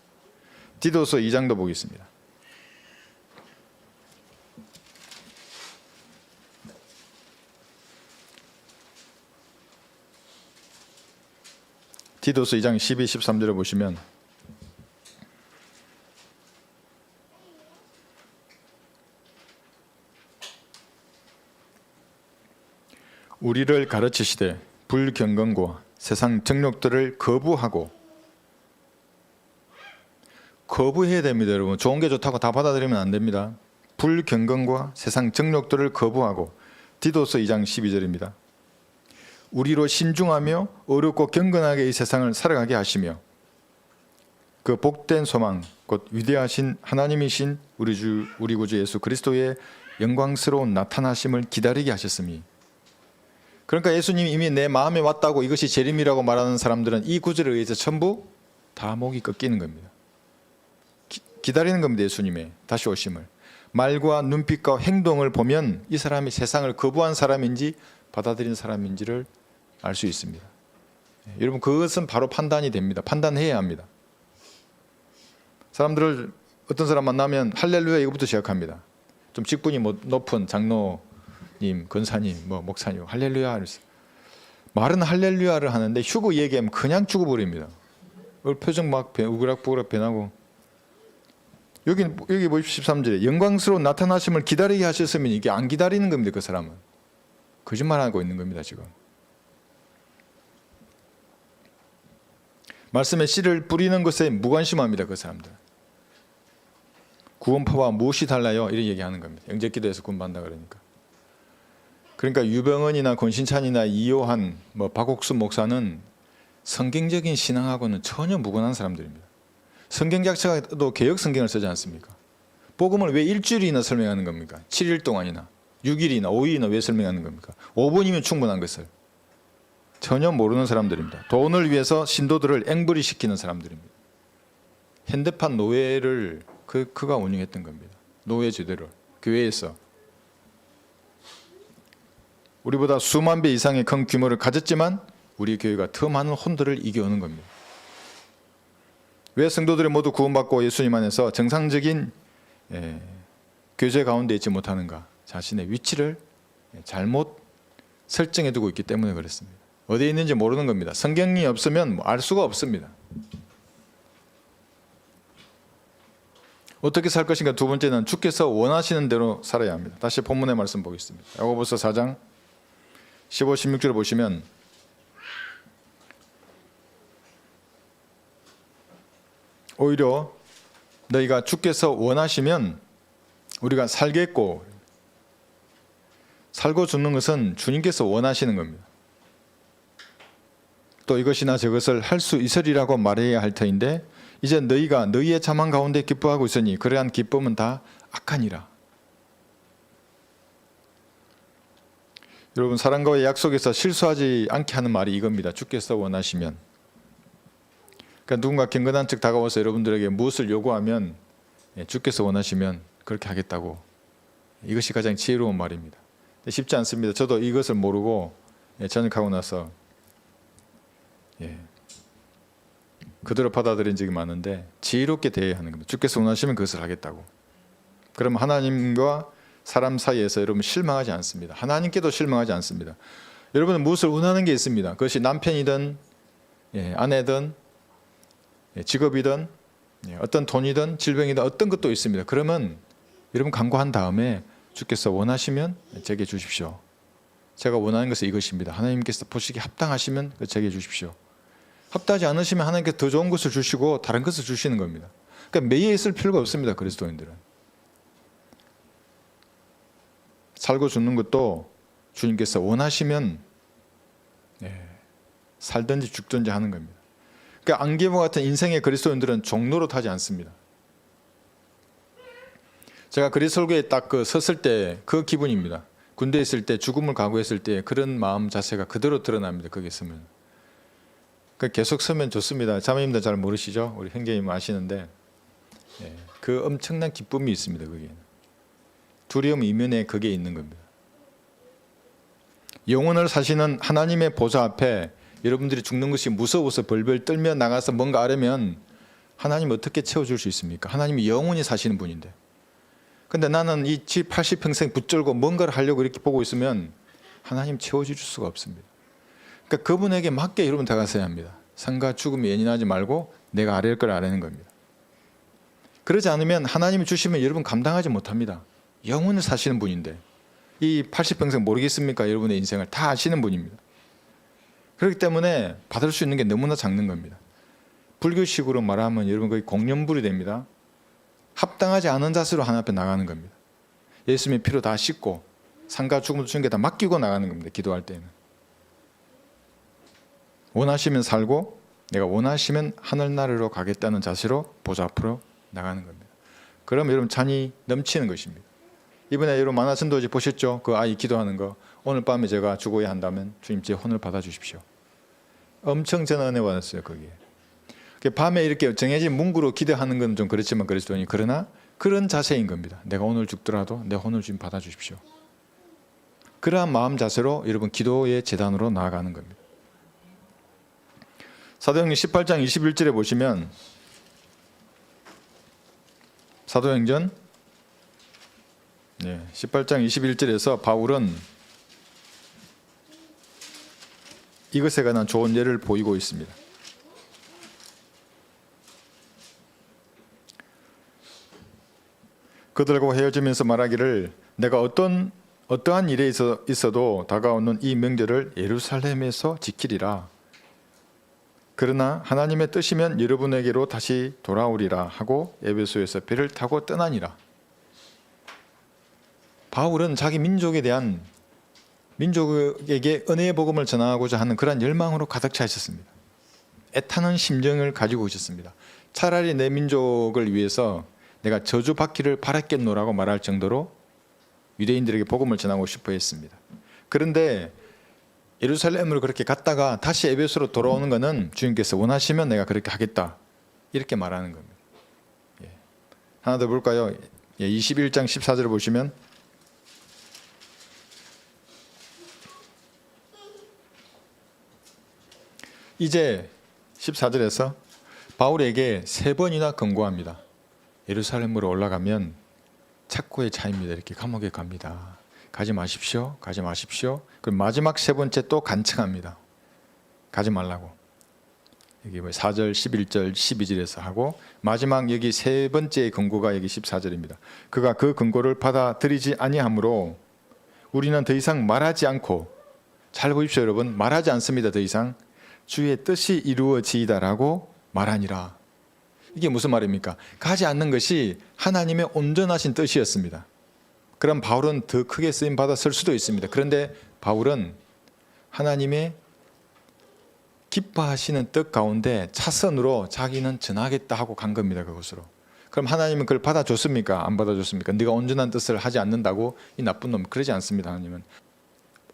디도서 2장도 보겠습니다. 디도서 2장 12, 13절을 보시면 우리를 가르치시되 불경건과 세상 정욕들을 거부해야 됩니다. 여러분, 좋은 게 좋다고 다 받아들이면 안 됩니다. 불경건과 세상 정욕들을 거부하고. 디도서 2장 12절입니다. 우리로 신중하며 어렵고 경건하게 이 세상을 살아가게 하시며 그 복된 소망 곧 위대하신 하나님이신 우리 구주 예수 그리스도의 영광스러운 나타나심을 기다리게 하셨으니. 그러니까 예수님이 이미 내 마음에 왔다고 이것이 재림이라고 말하는 사람들은 이 구절에 의해서 전부 다 목이 꺾이는 겁니다. 기다리는 겁니다. 예수님의 다시 오심을. 말과 눈빛과 행동을 보면 이 사람이 세상을 거부한 사람인지 받아들인 사람인지를 알 수 있습니다. 여러분, 그것은 바로 판단이 됩니다. 판단해야 합니다. 사람들을 어떤 사람 만나면 할렐루야 이거부터 시작합니다. 좀 직분이 높은 장로님, 권사님, 목사님 할렐루야 이랬어요. 말은 할렐루야를 하는데 휴거 얘기하면 그냥 죽어버립니다. 표정 막 우그락부그락 변하고. 여기 보십시오. 13절에 영광스러운 나타나심을 기다리게 하셨으면 이게 안 기다리는 겁니다. 그 사람은 거짓말하고 있는 겁니다. 지금 말씀에 씨를 뿌리는 것에 무관심합니다. 그 사람들. 구원파와 무엇이 달라요? 이런 얘기하는 겁니다. 영접기도에서 구원받는다 그러니까 유병헌이나 권신찬이나 이요한, 박옥순 목사는 성경적인 신앙하고는 전혀 무관한 사람들입니다. 성경 작자도 개역 성경을 쓰지 않습니까? 복음을 왜 일주일이나 설명하는 겁니까? 7일 동안이나 6일이나 5일이나 왜 설명하는 겁니까? 5분이면 충분한 것을. 전혀 모르는 사람들입니다. 돈을 위해서 신도들을 앵벌이 시키는 사람들입니다. 현대판 노예를 그가 운영했던 겁니다. 노예 제도를 교회에서. 우리보다 수만 배 이상의 큰 규모를 가졌지만 우리 교회가 더 많은 혼들을 이겨오는 겁니다. 왜 성도들이 모두 구원받고 예수님 안에서 정상적인 교제 가운데 있지 못하는가? 자신의 위치를 잘못 설정해 두고 있기 때문에 그렇습니다. 어디에 있는지 모르는 겁니다. 성경이 없으면 알 수가 없습니다. 어떻게 살 것인가? 두 번째는 주께서 원하시는 대로 살아야 합니다. 다시 본문의 말씀 보겠습니다. 야고보서 4장 15, 16절 보시면 오히려 너희가 주께서 원하시면 우리가 살겠고, 살고 죽는 것은 주님께서 원하시는 겁니다. 또 이것이나 저것을 할 수 있으리라고 말해야 할 터인데 이제 너희가 너희의 자만 가운데 기뻐하고 있으니 그러한 기쁨은 다 악하니라. 여러분, 사랑과의 약속에서 실수하지 않게 하는 말이 이겁니다. 주께서 원하시면. 그러니까 누군가 경건한 척 다가와서 여러분들에게 무엇을 요구하면 주께서 원하시면 그렇게 하겠다고. 이것이 가장 지혜로운 말입니다. 쉽지 않습니다. 저도 이것을 모르고 전역하고 나서 그대로 받아들인 적이 많은데 지혜롭게 대해야 하는 겁니다. 주께서 원하시면 그것을 하겠다고. 그럼 하나님과 사람 사이에서 여러분 실망하지 않습니다. 하나님께도 실망하지 않습니다. 여러분은 무엇을 원하는 게 있습니다. 그것이 남편이든 아내든 직업이든 어떤 돈이든 질병이든 어떤 것도 있습니다. 그러면 여러분 간구한 다음에 주께서 원하시면 제게 주십시오. 제가 원하는 것은 이것입니다. 하나님께서 보시기에 합당하시면 제게 주십시오. 합당하지 않으시면 하나님께서 더 좋은 것을 주시고 다른 것을 주시는 겁니다. 그러니까 매여 있을 필요가 없습니다. 그리스도인들은. 살고 죽는 것도 주님께서 원하시면 살든지 죽든지 하는 겁니다. 그러니까 안개와 같은 인생의 그리스도인들은 종로로 타지 않습니다. 제가 그리스도교에 딱 섰을 때 그 기분입니다. 군대에 있을 때 죽음을 각오했을 때 그런 마음 자세가 그대로 드러납니다. 거기 서면. 계속 서면 좋습니다. 자매님들 잘 모르시죠? 우리 형제님 아시는데 그 엄청난 기쁨이 있습니다. 거기에는. 두려움 이면에 그게 있는 겁니다. 영혼을 사시는 하나님의 보좌 앞에 여러분들이 죽는 것이 무서워서 벌벌 떨며 나가서 뭔가 하려면 하나님 어떻게 채워줄 수 있습니까? 하나님이 영원히 사시는 분인데. 근데 나는 이 80평생 붙들고 뭔가를 하려고 이렇게 보고 있으면 하나님 채워줄 수가 없습니다. 그러니까 그분에게 맞게 여러분 다가서야 합니다. 상과 죽음이 예민하지 말고 내가 아뢰을 걸 아뢰는 겁니다. 그러지 않으면 하나님이 주시면 여러분 감당하지 못합니다. 영원히 사시는 분인데 이 80평생 모르겠습니까? 여러분의 인생을 다 아시는 분입니다. 그렇기 때문에 받을 수 있는 게 너무나 작는 겁니다. 불교식으로 말하면 여러분 거의 공연불이 됩니다. 합당하지 않은 자세로 하나님 앞에 나가는 겁니다. 예수님의 피로 다 씻고 상과 죽음도 주는 게 다 맡기고 나가는 겁니다. 기도할 때는. 원하시면 살고 내가 원하시면 하늘나라로 가겠다는 자세로 보좌 앞으로 나가는 겁니다. 그럼 여러분 찬이 넘치는 것입니다. 이번에 여러분 만화선도지 보셨죠? 그 아이 기도하는 거. 오늘 밤에 제가 죽어야 한다면 주님 제 혼을 받아주십시오. 엄청 저는 은혜 받았어요. 거기에. 밤에 이렇게 정해진 문구로 기도하는 건 좀 그렇지만 그리스도인이 그러나 그런 자세인 겁니다. 내가 오늘 죽더라도 내 혼을 주님 받아주십시오. 그러한 마음 자세로 여러분 기도의 재단으로 나아가는 겁니다. 사도행전 18장 21절에 보시면 사도행전 18장 21절에서 바울은 이것에 관한 좋은 예를 보이고 있습니다. 그들과 헤어지면서 말하기를 내가 어떠한 일에 있어도 다가오는 이 명절을 예루살렘에서 지키리라. 그러나 하나님의 뜻이면 여러분에게로 다시 돌아오리라 하고 에베소에서 배를 타고 떠나니라. 바울은 자기 민족에게 은혜의 복음을 전하고자 하는 그런 열망으로 가득 차 있었습니다. 애타는 심정을 가지고 있었습니다. 차라리 내 민족을 위해서 내가 저주받기를 바랐겠노라고 말할 정도로 유대인들에게 복음을 전하고 싶어 했습니다. 그런데 예루살렘으로 그렇게 갔다가 다시 에베소로 돌아오는 것은 주님께서 원하시면 내가 그렇게 하겠다 이렇게 말하는 겁니다. 하나 더 볼까요? 21장 14절을 보시면 이제 14절에서 바울에게 3번이나 권고합니다. 예루살렘으로 올라가면 착고의 차입니다. 이렇게 감옥에 갑니다. 가지 마십시오. 가지 마십시오. 그리고 마지막 3번째 또 간청합니다. 가지 말라고. 여기 4절, 11절, 12절에서 하고 마지막 여기 3번째의 권고가 여기 14절입니다. 그가 그 권고를 받아들이지 아니하므로 우리는 더 이상 말하지 않고 잘 보십시오 여러분. 말하지 않습니다. 더 이상. 주의 뜻이 이루어지이다라고 말하니라. 이게 무슨 말입니까? 가지 않는 것이 하나님의 온전하신 뜻이었습니다. 그럼 바울은 더 크게 쓰임받아 쓸 수도 있습니다. 그런데 바울은 하나님의 기뻐하시는 뜻 가운데 차선으로 자기는 전하겠다 하고 간 겁니다. 그것으로. 그럼 하나님은 그걸 받아줬습니까? 안 받아줬습니까? 네가 온전한 뜻을 하지 않는다고 이 나쁜 놈. 그러지 않습니다. 하나님은.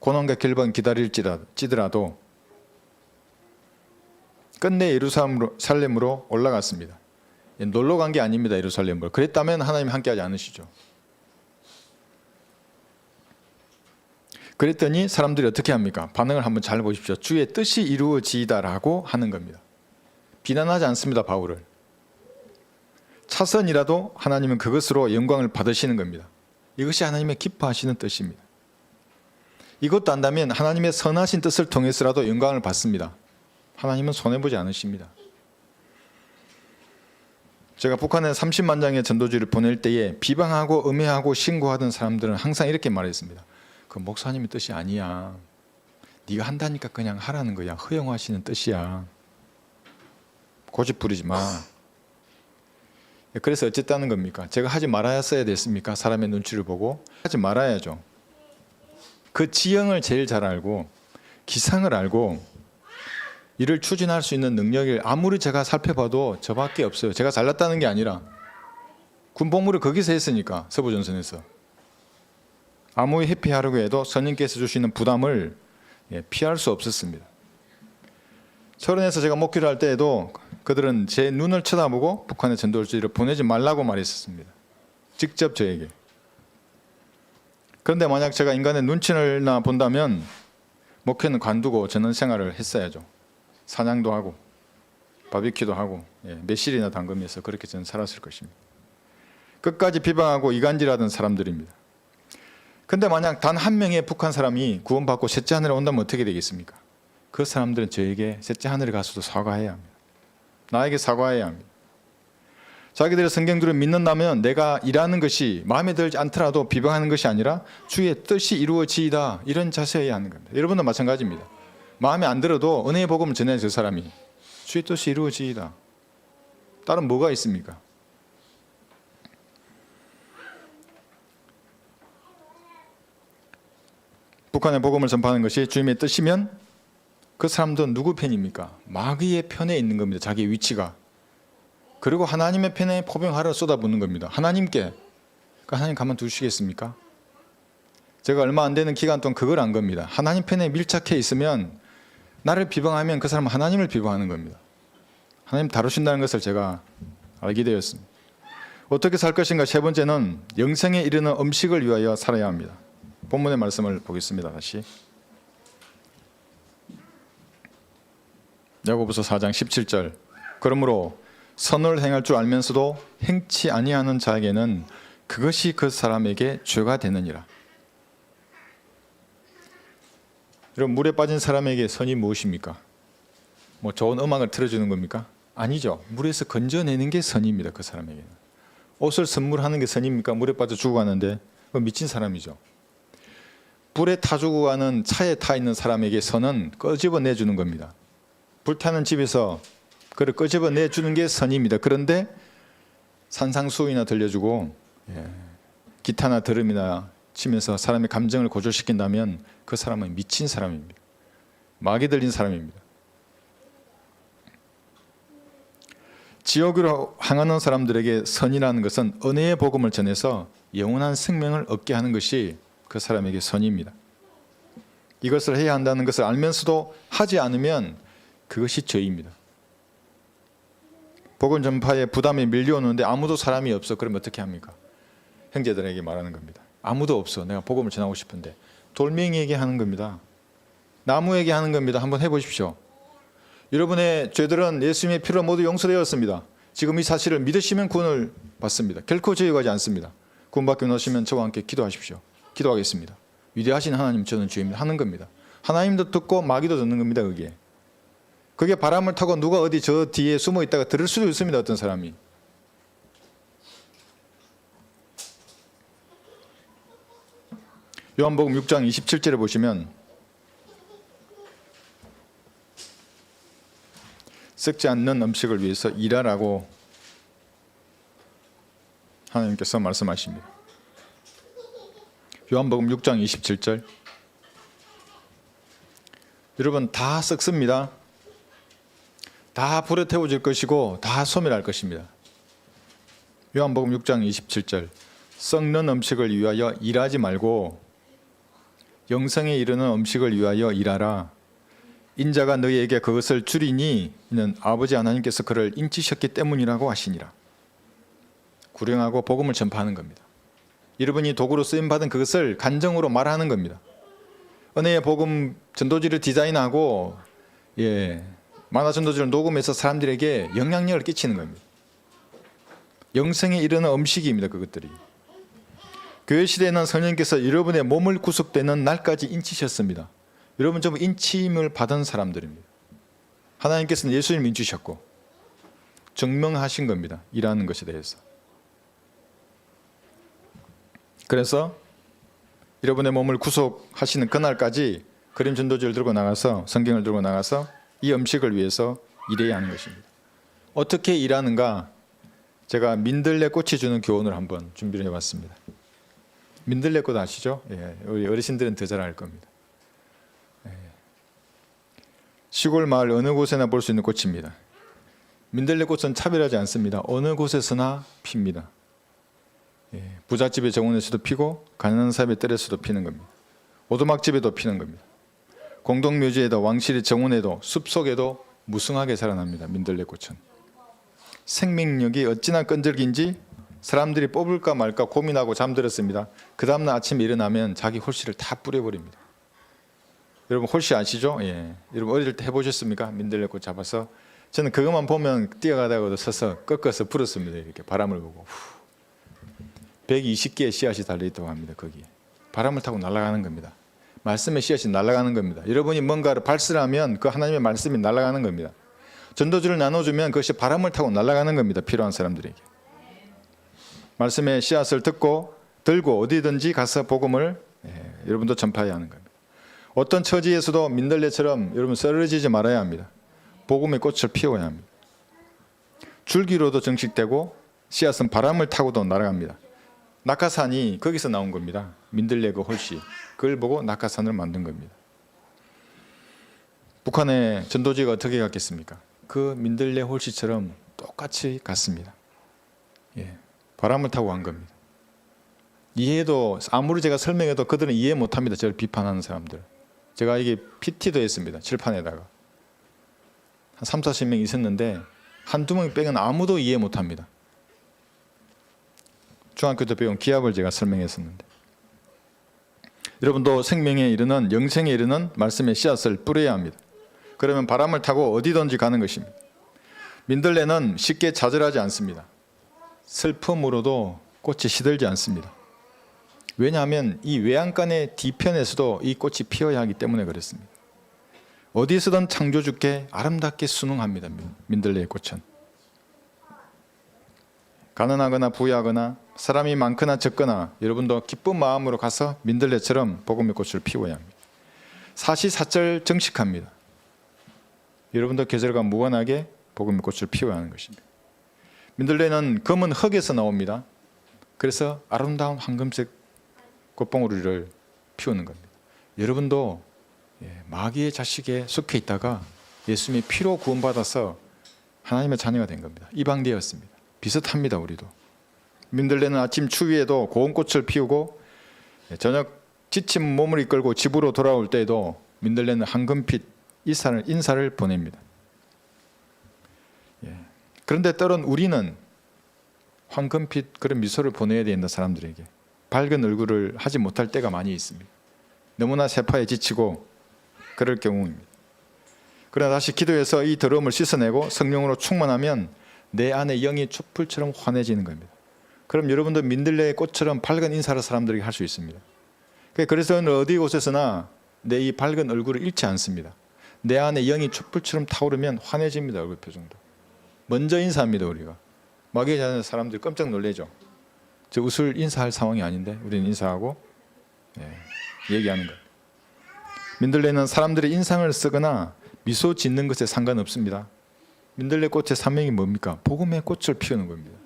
고난과 결번 기다릴지라도 끝내 예루살렘으로 올라갔습니다. 놀러 간 게 아닙니다. 예루살렘으로. 그랬다면 하나님 함께하지 않으시죠. 그랬더니 사람들이 어떻게 합니까? 반응을 한번 잘 보십시오. 주의 뜻이 이루어지이다라고 하는 겁니다. 비난하지 않습니다. 바울을. 차선이라도 하나님은 그것으로 영광을 받으시는 겁니다. 이것이 하나님의 기뻐하시는 뜻입니다. 이것도 안다면 하나님의 선하신 뜻을 통해서라도 영광을 받습니다. 하나님은 손해보지 않으십니다. 제가 북한에 30만 장의 전도지를 보낼 때에 비방하고 음해하고 신고하던 사람들은 항상 이렇게 말했습니다. 그 목사님의 뜻이 아니야. 네가 한다니까 그냥 하라는 거야. 허용하시는 뜻이야. 고집 부리지 마. 그래서 어쨌다는 겁니까? 제가 하지 말았어야 됐습니까? 사람의 눈치를 보고 하지 말아야죠. 그 지형을 제일 잘 알고 기상을 알고 이를 추진할 수 있는 능력을 아무리 제가 살펴봐도 저밖에 없어요. 제가 잘났다는 게 아니라 군복무를 거기서 했으니까, 서부전선에서. 아무리 회피하려고 해도 선생님께서 주시는 부담을 피할 수 없었습니다. 철원에서 제가 목회를 할 때에도 그들은 제 눈을 쳐다보고 북한의 전돌지를 보내지 말라고 말했었습니다. 직접 저에게. 그런데 만약 제가 인간의 눈치나 본다면 목회는 관두고 전원 생활을 했어야죠. 사냥도 하고 바비큐도 하고 매실이나 담그면서 그렇게 저는 살았을 것입니다. 끝까지 비방하고 이간질하던 사람들입니다. 그런데 만약 단 한 명의 북한 사람이 구원받고 셋째 하늘에 온다면 어떻게 되겠습니까? 그 사람들은 저에게 셋째 하늘에 가서도 사과해야 합니다. 나에게 사과해야 합니다. 자기들의 성경들을 믿는다면 내가 일하는 것이 마음에 들지 않더라도 비방하는 것이 아니라 주의 뜻이 이루어지이다, 이런 자세여야 하는 겁니다. 여러분도 마찬가지입니다. 마음에 안 들어도 은혜의 복음을 전해 저 사람이 주의 뜻이 이루어지이다. 다른 뭐가 있습니까? 북한의 복음을 전파하는 것이 주님의 뜻이면 그 사람들은 누구 편입니까? 마귀의 편에 있는 겁니다. 자기의 위치가. 그리고 하나님의 편에 포병하러 쏟아붓는 겁니다. 하나님께. 하나님 가만두시겠습니까? 제가 얼마 안 되는 기간 동안 그걸 안 겁니다. 하나님 편에 밀착해 있으면 나를 비방하면 그 사람은 하나님을 비방하는 겁니다. 하나님 다루신다는 것을 제가 알게 되었습니다. 어떻게 살 것인가? 세 번째는 영생에 이르는 음식을 위하여 살아야 합니다. 본문의 말씀을 보겠습니다. 다시 야고보서 4장 17절. 그러므로 선을 행할 줄 알면서도 행치 아니하는 자에게는 그것이 그 사람에게 죄가 되느니라. 여러분, 물에 빠진 사람에게 선이 무엇입니까? 뭐 좋은 음악을 틀어주는 겁니까? 아니죠. 물에서 건져내는 게 선입니다. 그 사람에게는. 옷을 선물하는 게 선입니까? 물에 빠져 죽어가는데 그건 미친 사람이죠. 불에 타 죽어가는 차에 타 있는 사람에게 선은 끄집어내주는 겁니다. 불타는 집에서 그를 끄집어내주는 게 선입니다. 그런데 산상수훈이나 들려주고 기타나 드럼이나 치면서 사람의 감정을 고조시킨다면 그 사람은 미친 사람입니다. 마귀 들린 사람입니다. 지옥으로 향하는 사람들에게 선이라는 것은 은혜의 복음을 전해서 영원한 생명을 얻게 하는 것이 그 사람에게 선입니다. 이것을 해야 한다는 것을 알면서도 하지 않으면 그것이 죄입니다. 복음 전파에 부담이 밀려오는데 아무도 사람이 없어. 그러면 어떻게 합니까? 형제들에게 말하는 겁니다. 아무도 없어. 내가 복음을 전하고 싶은데. 돌멩이에게 하는 겁니다. 나무에게 하는 겁니다. 한번 해보십시오. 여러분의 죄들은 예수님의 피로 모두 용서되었습니다. 지금 이 사실을 믿으시면 구원을 받습니다. 결코 저희가지 않습니다. 구원받기 원하시면 저와 함께 기도하십시오. 기도하겠습니다. 위대하신 하나님, 저는 주입니다. 하는 겁니다. 하나님도 듣고 마귀도 듣는 겁니다. 그게 바람을 타고 누가 어디 저 뒤에 숨어 있다가 들을 수도 있습니다. 어떤 사람이. 요한복음 6장 27절에 보시면 썩지 않는 음식을 위해서 일하라고 하나님께서 말씀하십니다. 요한복음 6장 27절. 여러분, 다 썩습니다. 다 불에 태워질 것이고 다 소멸할 것입니다. 요한복음 6장 27절. 썩는 음식을 위하여 일하지 말고 영생에 이르는 음식을 위하여 일하라. 인자가 너희에게 그것을 주리니 이는 아버지 하나님께서 그를 인치셨기 때문이라고 하시니라. 구령하고 복음을 전파하는 겁니다. 여러분이 도구로 쓰임받은 그것을 간정으로 말하는 겁니다. 은혜의 복음 전도지를 디자인하고 만화 전도지를 녹음해서 사람들에게 영향력을 끼치는 겁니다. 영생에 이르는 음식입니다. 그것들이. 교회 시대에는 성령께서 여러분의 몸을 구속되는 날까지 인치셨습니다. 여러분 전부 인치임을 받은 사람들입니다. 하나님께서는 예수님을 인치셨고 증명하신 겁니다. 일하는 것에 대해서. 그래서 여러분의 몸을 구속하시는 그날까지 그림 전도지를 들고 나가서 성경을 들고 나가서 이 음식을 위해서 일해야 하는 것입니다. 어떻게 일하는가? 제가 민들레 꽃이 주는 교훈을 한번 준비를 해봤습니다. 민들레 꽃 아시죠? 예, 우리 어르신들은 더 잘 알 겁니다. 예. 시골 마을 어느 곳에나 볼 수 있는 꽃입니다. 민들레 꽃은 차별하지 않습니다. 어느 곳에서나 핍니다. 예, 부잣집의 정원에서도 피고 가난한 사람의 뜰에서도 피는 겁니다. 오두막집에도 피는 겁니다. 공동묘지에도 왕실의 정원에도 숲속에도 무성하게 자라납니다. 민들레 꽃은. 생명력이 어찌나 끈질긴지 사람들이 뽑을까 말까 고민하고 잠들었습니다. 그 다음날 아침에 일어나면 자기 홀씨를 다 뿌려버립니다. 여러분 홀씨 아시죠? 예. 여러분 어릴 때 해보셨습니까? 민들레 꽃 잡아서. 저는 그것만 보면 뛰어가다가도 서서 꺾어서 불었습니다. 이렇게 바람을 보고. 120개의 씨앗이 달려있다고 합니다. 거기에. 바람을 타고 날아가는 겁니다. 말씀의 씨앗이 날아가는 겁니다. 여러분이 뭔가를 발설하면 그 하나님의 말씀이 날아가는 겁니다. 전도주를 나눠주면 그것이 바람을 타고 날아가는 겁니다. 필요한 사람들에게. 말씀의 씨앗을 들고 어디든지 가서 복음을 여러분도 전파해야 하는 겁니다. 어떤 처지에서도 민들레처럼 여러분 쓰러지지 말아야 합니다. 복음의 꽃을 피워야 합니다. 줄기로도 정식되고 씨앗은 바람을 타고도 날아갑니다. 낙하산이 거기서 나온 겁니다. 민들레 그 홀씨. 그걸 보고 낙하산을 만든 겁니다. 북한의 전도지가 어떻게 갔겠습니까? 그 민들레 홀씨처럼 똑같이 갔습니다. 예, 바람을 타고 간 겁니다. 이해도 아무리 제가 설명해도 그들은 이해 못합니다. 저를 비판하는 사람들. 제가 이게 PT도 했습니다. 칠판에다가. 한 3, 40명 있었는데 한두 명 빼고는 아무도 이해 못합니다. 중학교 때 배운 기합을 제가 설명했었는데 여러분도 생명에 이르는 영생에 이르는 말씀의 씨앗을 뿌려야 합니다. 그러면 바람을 타고 어디든지 가는 것입니다. 민들레는 쉽게 좌절하지 않습니다. 슬픔으로도 꽃이 시들지 않습니다. 왜냐하면 이 외양간의 뒤편에서도 이 꽃이 피어야 하기 때문에 그렇습니다. 어디서든 창조주께 아름답게 순응합니다. 민들레의 꽃은. 가난하거나 부유하거나 사람이 많거나 적거나 여러분도 기쁜 마음으로 가서 민들레처럼 복음의 꽃을 피워야 합니다. 사시사철 정식합니다. 여러분도 계절과 무관하게 복음의 꽃을 피워야 하는 것입니다. 민들레는 검은 흙에서 나옵니다. 그래서 아름다운 황금색 꽃봉오리를 피우는 겁니다. 여러분도 마귀의 자식에 속해 있다가 예수님의 피로 구원받아서 하나님의 자녀가 된 겁니다. 입양되었습니다. 비슷합니다. 우리도. 민들레는 아침 추위에도 고운 꽃을 피우고 저녁 지친 몸을 이끌고 집으로 돌아올 때에도 민들레는 황금빛 인사를 보냅니다. 그런데 때론 우리는 황금빛 그런 미소를 보내야 된다. 사람들에게 밝은 얼굴을 하지 못할 때가 많이 있습니다. 너무나 세파에 지치고 그럴 경우입니다. 그러나 다시 기도해서 이 더러움을 씻어내고 성령으로 충만하면 내 안에 영이 촛불처럼 환해지는 겁니다. 그럼 여러분도 민들레의 꽃처럼 밝은 인사를 사람들에게 할 수 있습니다. 그래서 어디 곳에서나 내 이 밝은 얼굴을 잃지 않습니다. 내 안에 영이 촛불처럼 타오르면 환해집니다. 얼굴 표정도. 먼저 인사합니다. 우리가. 마귀의 자녀 사람들이 깜짝 놀라죠. 저 웃을 인사할 상황이 아닌데 우리는 인사하고 얘기하는 거예요. 민들레는 사람들의 인상을 쓰거나 미소 짓는 것에 상관없습니다. 민들레 꽃의 사명이 뭡니까? 복음의 꽃을 피우는 겁니다.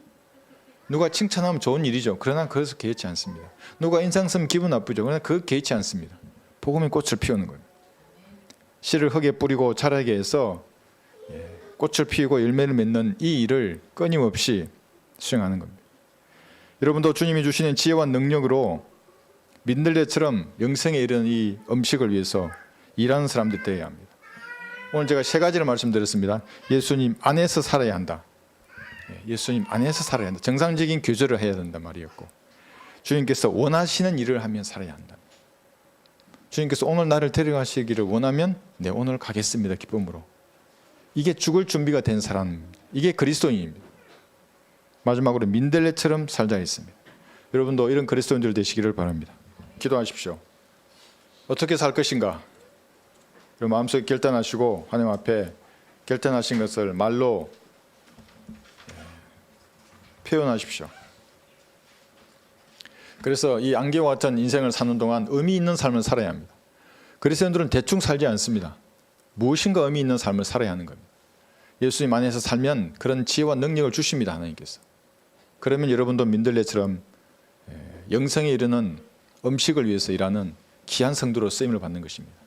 누가 칭찬하면 좋은 일이죠. 그러나 그것을 개의치 않습니다. 누가 인상 쓰면 기분 나쁘죠. 그러나 그것 개의치 않습니다. 복음의 꽃을 피우는 거예요. 씨를 흙에 뿌리고 자라게 해서 꽃을 피우고 열매를 맺는 이 일을 끊임없이 수행하는 겁니다. 여러분도 주님이 주시는 지혜와 능력으로 민들레처럼 영생에 이르는 이 음식을 위해서 일하는 사람들 되어야 합니다. 오늘 제가 세 가지를 말씀드렸습니다. 예수님 안에서 살아야 한다. 예수님 안에서 살아야 한다. 정상적인 교제를 해야 된단 말이었고, 주님께서 원하시는 일을 하면 살아야 한다. 주님께서 오늘 나를 데려가시기를 원하면 오늘 가겠습니다. 기쁨으로. 이게 죽을 준비가 된 사람입니다. 이게 그리스도인입니다. 마지막으로 민들레처럼 살자 했습니다. 여러분도 이런 그리스도인들 되시기를 바랍니다. 기도하십시오. 어떻게 살 것인가? 여러분 마음속에 결단하시고 하나님 앞에 결단하신 것을 말로 표현하십시오. 그래서 이 안개와 같은 인생을 사는 동안 의미 있는 삶을 살아야 합니다. 그리스도인들은 대충 살지 않습니다. 무엇인가 의미 있는 삶을 살아야 하는 겁니다. 예수님 안에서 살면 그런 지혜와 능력을 주십니다. 하나님께서. 그러면 여러분도 민들레처럼 영성에 이르는 음식을 위해서 일하는 귀한 성도로 쓰임을 받는 것입니다.